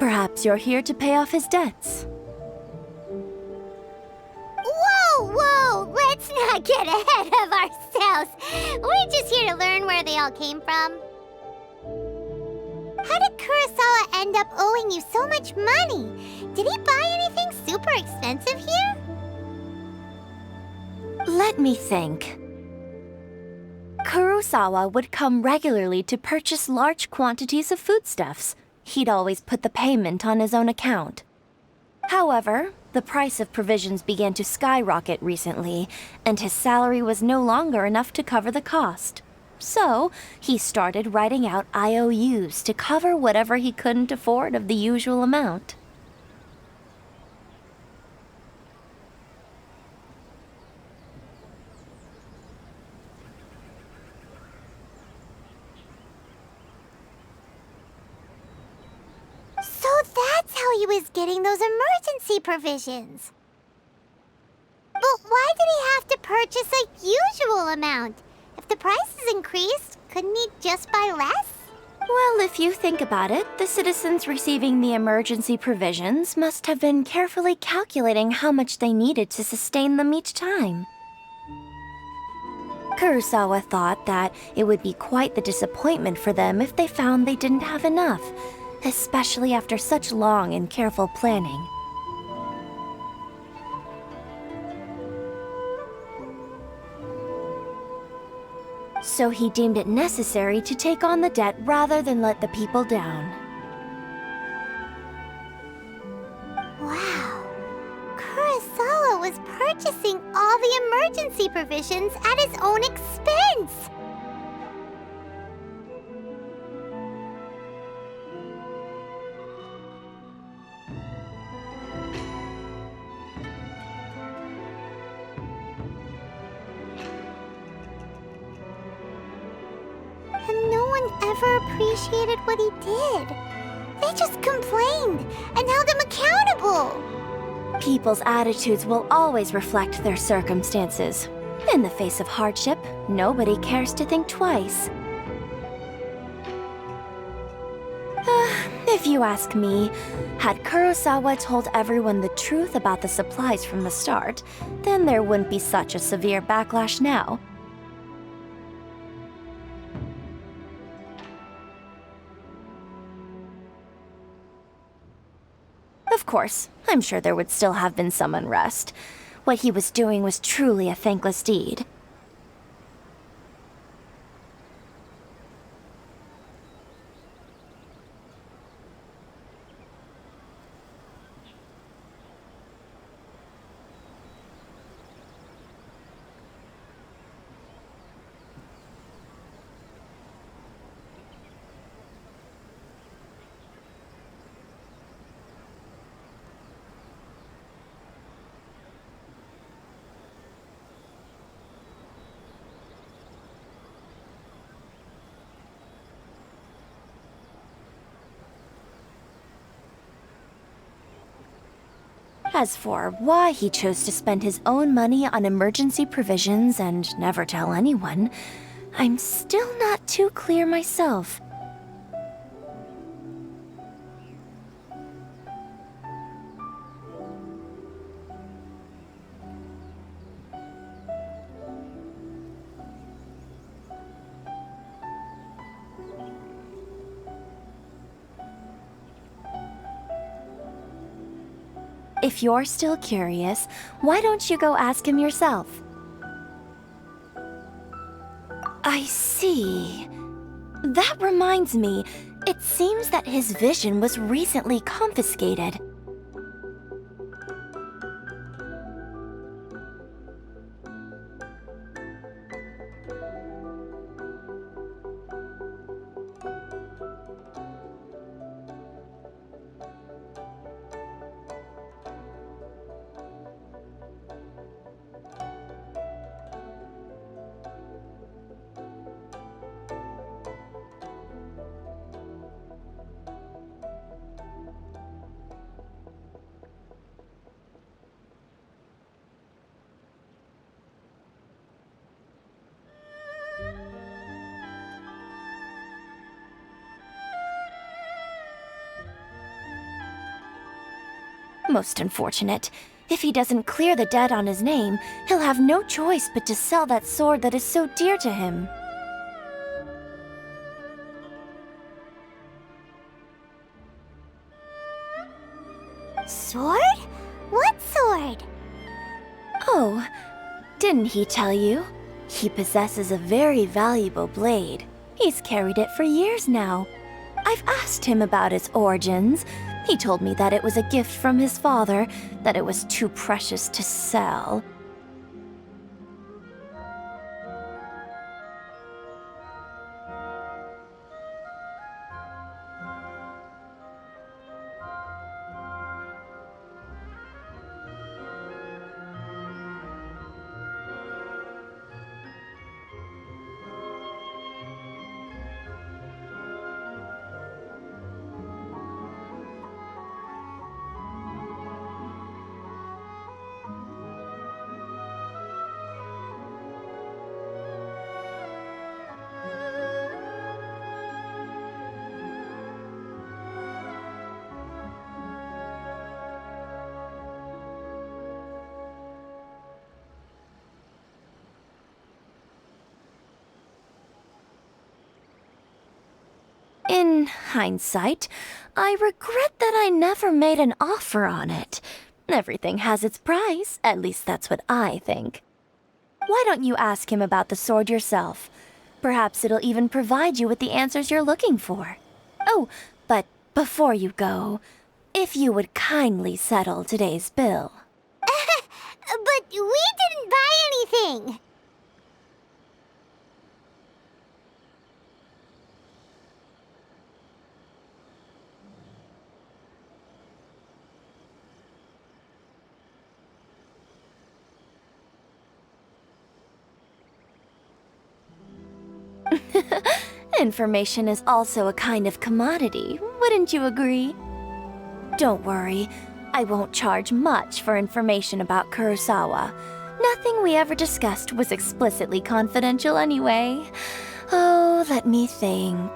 Perhaps you're here to pay off his debts. Whoa! Let's not get ahead of ourselves. We're just here to learn where they all came from. How did Kurosawa end up owing you so much money? Did he buy anything super expensive here? Let me think. Kurosawa would come regularly to purchase large quantities of foodstuffs. He'd always put the payment on his own account. However, the price of provisions began to skyrocket recently, and his salary was no longer enough to cover the cost. So, he started writing out IOUs to cover whatever he couldn't afford of the usual amount. So that's how he was getting those emergency provisions. But why did he have to purchase a usual amount? If the prices increased, couldn't he just buy less? Well, if you think about it, the citizens receiving the emergency provisions must have been carefully calculating how much they needed to sustain them each time. Kurosawa thought that it would be quite the disappointment for them if they found they didn't have enough, especially after such long and careful planning. So he deemed it necessary to take on the debt rather than let the people down. Wow. Kurosawa was purchasing all the emergency provisions at his own expense. And no one ever appreciated what he did. They just complained and held him accountable. People's attitudes will always reflect their circumstances. In the face of hardship, nobody cares to think twice. If you ask me, had Kurosawa told everyone the truth about the supplies from the start, then there wouldn't be such a severe backlash now. Of course, I'm sure there would still have been some unrest. What he was doing was truly a thankless deed. As for why he chose to spend his own money on emergency provisions and never tell anyone, I'm still not too clear myself. If you're still curious, why don't you go ask him yourself? I see. That reminds me, it seems that his vision was recently confiscated. Most unfortunate. If he doesn't clear the debt on his name, he'll have no choice but to sell that sword that is so dear to him. Sword? What sword? Oh, didn't he tell you? He possesses a very valuable blade. He's carried it for years now. I've asked him about its origins. He told me that it was a gift from his father, that it was too precious to sell. In hindsight, I regret that I never made an offer on it. Everything has its price, at least that's what I think. Why don't you ask him about the sword yourself? Perhaps it'll even provide you with the answers you're looking for. Oh, but before you go, if you would kindly settle today's bill. But we didn't buy anything! Information is also a kind of commodity, wouldn't you agree? Don't worry, I won't charge much for information about Kurosawa. Nothing we ever discussed was explicitly confidential anyway. Oh, let me think.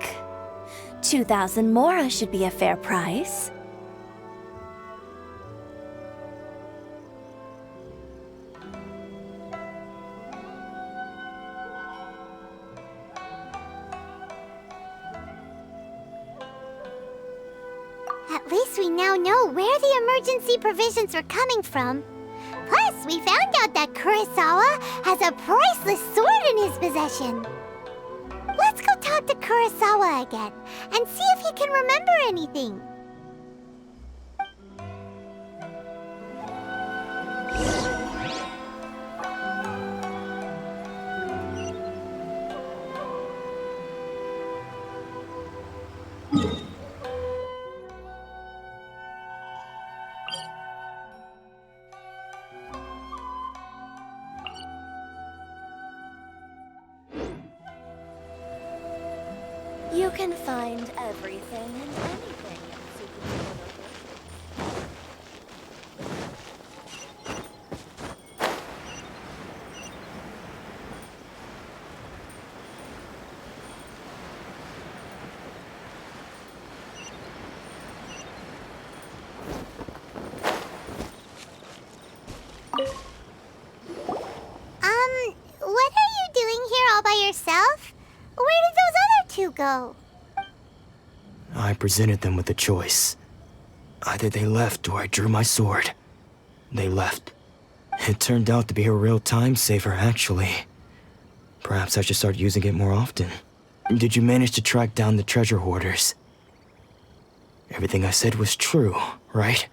2,000 mora should be a fair price. At least we now know where the emergency provisions were coming from. Plus, we found out that Kurosawa has a priceless sword in his possession. Let's go talk to Kurosawa again and see if he can remember anything. You can find everything and anything in Tsukumono. What are you doing here all by yourself? Where did those other two go? I presented them with a choice. Either they left or I drew my sword. They left. It turned out to be a real time saver, actually. Perhaps I should start using it more often. Did you manage to track down the treasure hoarders? Everything I said was true, right?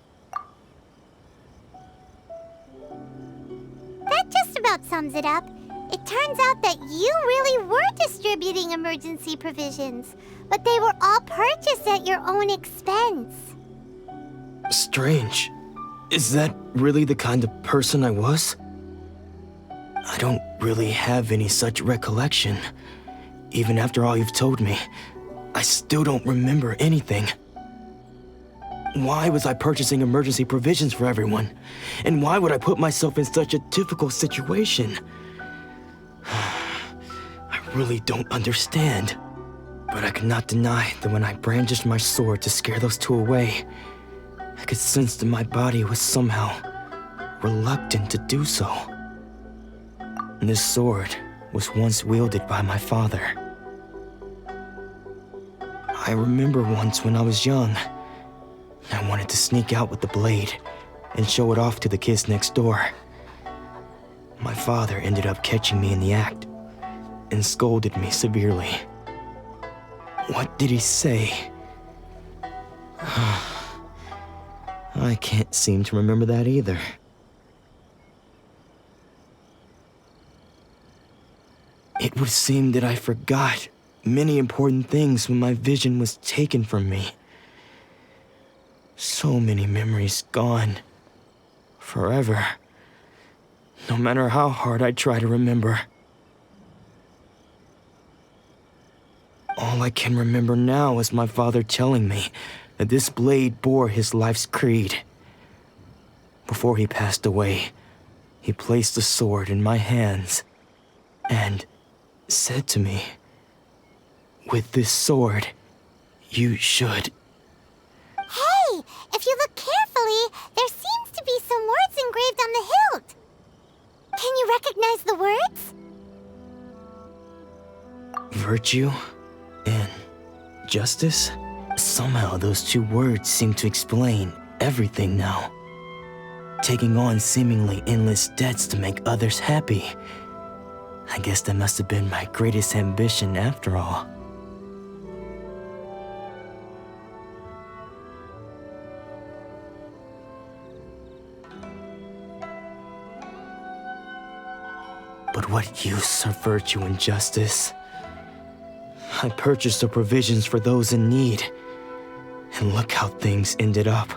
That just about sums it up. It turns out that you really were distributing emergency provisions, but they were all purchased at your own expense. Strange. Is that really the kind of person I was? I don't really have any such recollection. Even after all you've told me, I still don't remember anything. Why was I purchasing emergency provisions for everyone? And why would I put myself in such a difficult situation? I really don't understand. But I cannot deny that when I brandished my sword to scare those two away, I could sense that my body was somehow reluctant to do so. This sword was once wielded by my father. I remember once when I was young, I wanted to sneak out with the blade and show it off to the kids next door. My father ended up catching me in the act and scolded me severely. What did he say? I can't seem to remember that either. It would seem that I forgot many important things when my vision was taken from me. So many memories gone. Forever. No matter how hard I try to remember. All I can remember now is my father telling me that this blade bore his life's creed. Before he passed away, he placed the sword in my hands and said to me, "With this sword, you should..." Hey, if you look carefully, there seems to be some words engraved on the hilt. Can you recognize the words? Virtue and justice? Somehow those two words seem to explain everything now. Taking on seemingly endless debts to make others happy. I guess that must have been my greatest ambition after all. But what use are virtue and justice? I purchased the provisions for those in need, and look how things ended up.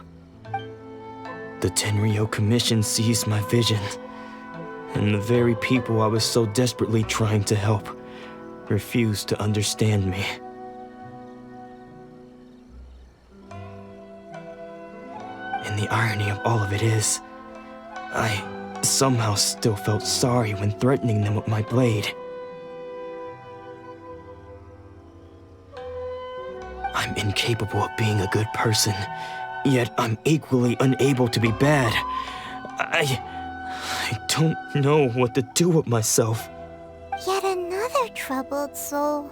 The Tenryo Commission seized my vision, and the very people I was so desperately trying to help refused to understand me. And the irony of all of it is, I somehow still felt sorry when threatening them with my blade. I'm incapable of being a good person, yet I'm equally unable to be bad. I don't know what to do with myself. Yet another troubled soul.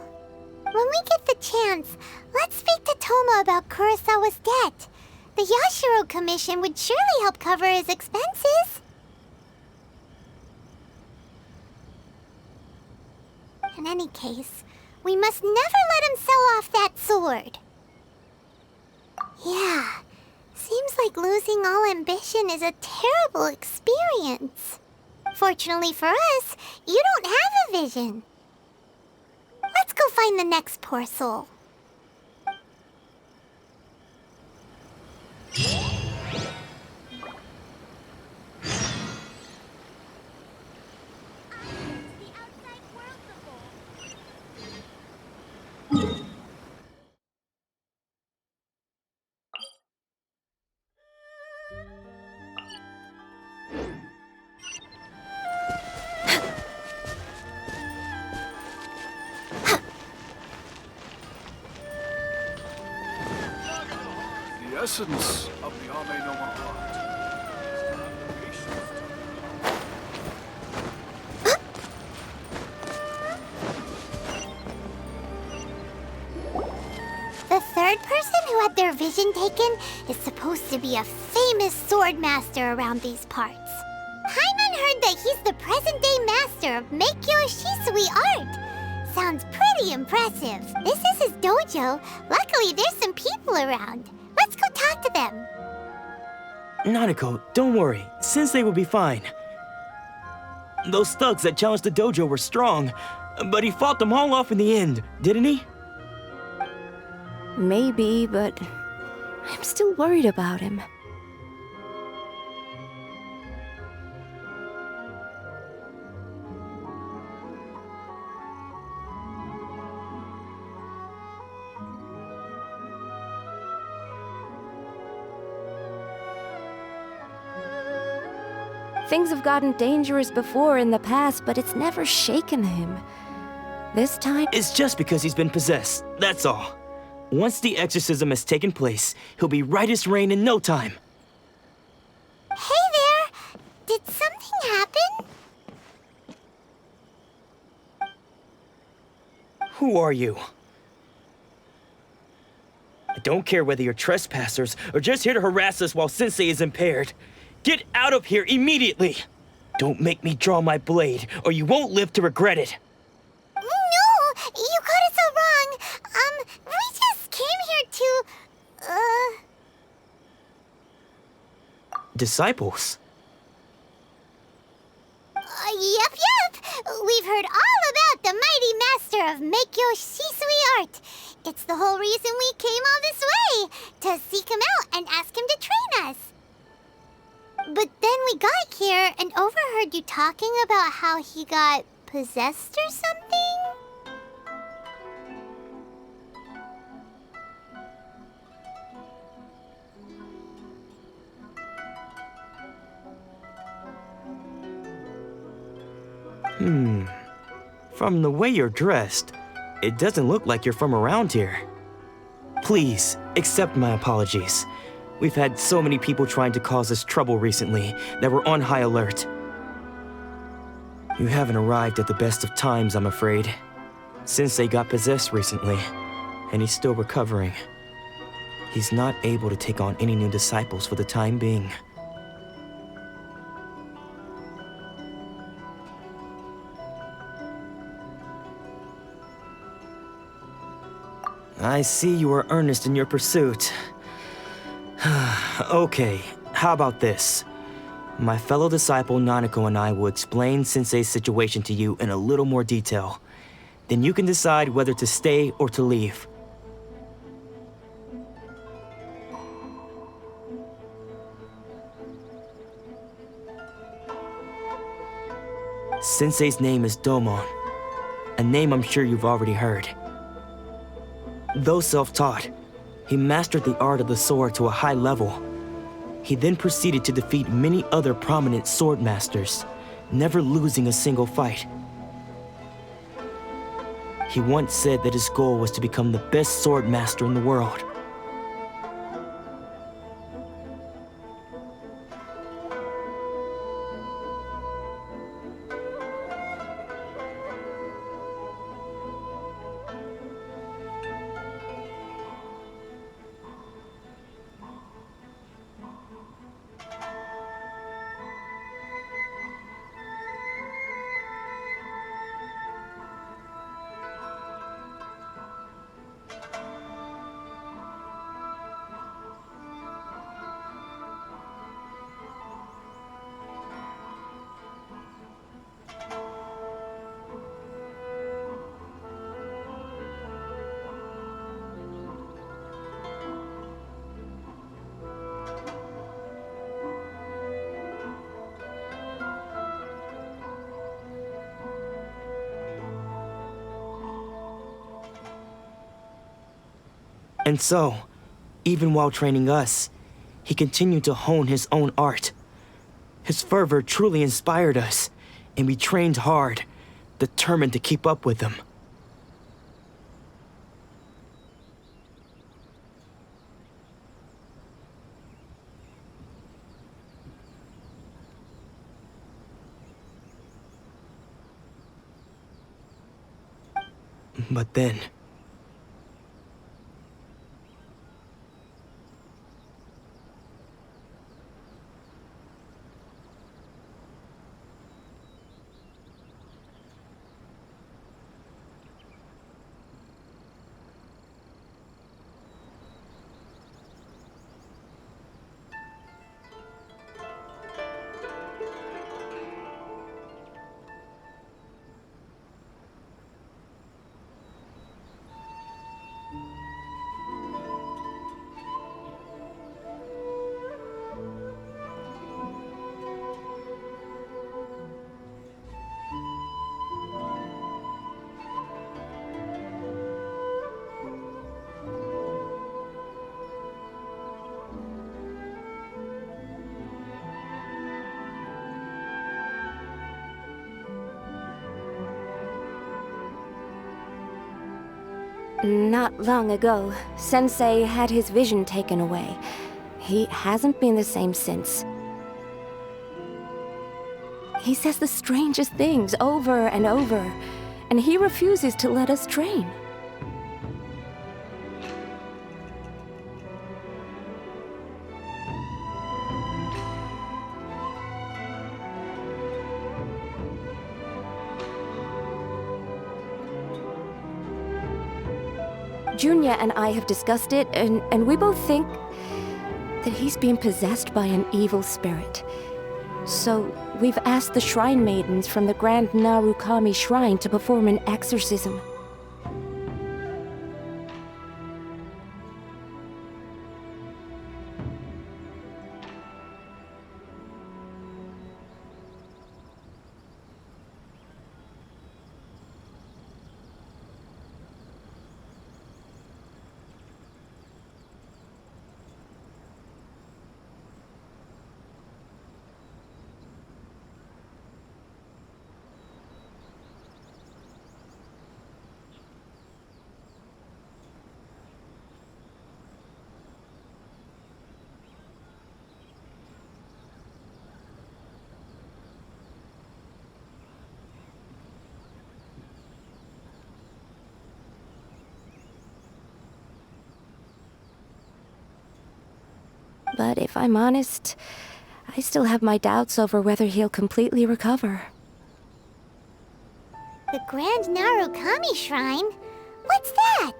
When we get the chance, let's speak to Toma about Kurosawa's debt. The Yashiro Commission would surely help cover his expenses. In any case, we must never let him sell off that sword. Yeah, seems like losing all ambition is a terrible experience. Fortunately for us, you don't have a vision. Let's go find the next poor soul. The essence of the Ame no Art. The third person who had their vision taken is supposed to be a famous famous sword master around these parts. Paimon heard that he's the present-day master of Meikyo Shisui art. Sounds pretty impressive. This is his dojo. Luckily, there's some people around. Let's go talk to them. Nanako, don't worry. Sensei will be fine. Those thugs that challenged the dojo were strong, but he fought them all off in the end, didn't he? Maybe, but I'm still worried about him. Things have gotten dangerous before in the past, but it's never shaken him. This time... It's just because he's been possessed, that's all. Once the exorcism has taken place, he'll be right as rain in no time. Hey there! Did something happen? Who are you? I don't care whether you're trespassers or just here to harass us while Sensei is impaired. Get out of here immediately! Don't make me draw my blade, or you won't live to regret it. No! You got it so wrong. We just came here to... Disciples? Yep. We've heard all about the mighty master of Meikyo Shisui art. It's the whole reason we came all this way, to seek him out and ask him to train us. But then we got here and overheard you talking about how he got possessed or something? From the way you're dressed, it doesn't look like you're from around here. Please, accept my apologies. We've had so many people trying to cause us trouble recently that we're on high alert. You haven't arrived at the best of times, I'm afraid. Sensei got possessed recently, and he's still recovering. He's not able to take on any new disciples for the time being. I see you are earnest in your pursuit. Okay, how about this? My fellow disciple Nanako and I will explain Sensei's situation to you in a little more detail. Then you can decide whether to stay or to leave. Sensei's name is Domon, a name I'm sure you've already heard. Though self-taught, he mastered the art of the sword to a high level. He then proceeded to defeat many other prominent sword masters, never losing a single fight. He once said that his goal was to become the best sword master in the world. And so, even while training us, he continued to hone his own art. His fervor truly inspired us, and we trained hard, determined to keep up with him. But then... Not long ago, Sensei had his vision taken away. He hasn't been the same since. He says the strangest things over and over, and he refuses to let us train. Junya and I have discussed it, and we both think that he's being possessed by an evil spirit. So, we've asked the Shrine Maidens from the Grand Narukami Shrine to perform an exorcism. But if I'm honest, I still have my doubts over whether he'll completely recover. The Grand Narukami Shrine? What's that?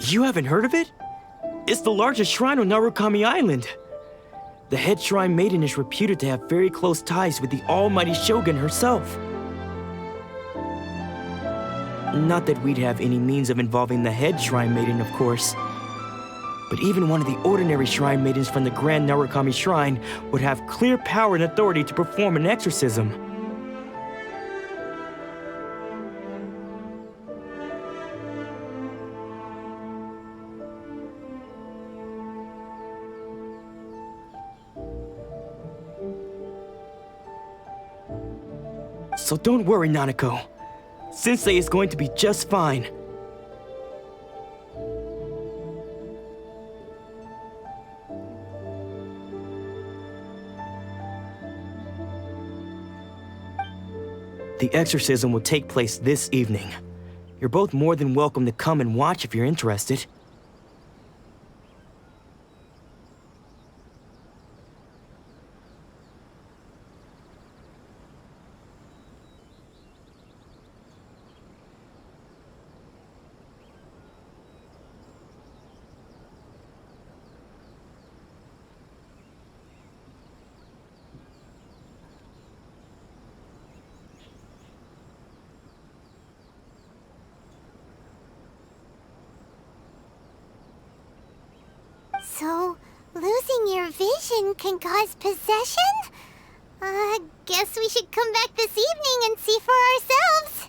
You haven't heard of it? It's the largest shrine on Narukami Island. The head shrine maiden is reputed to have very close ties with the almighty Shogun herself. Not that we'd have any means of involving the head shrine maiden, of course. But even one of the ordinary shrine maidens from the Grand Narukami Shrine would have clear power and authority to perform an exorcism. So don't worry, Nanako. Sensei is going to be just fine. The exorcism will take place this evening. You're both more than welcome to come and watch if you're interested. So, losing your vision can cause possession? Guess we should come back this evening and see for ourselves.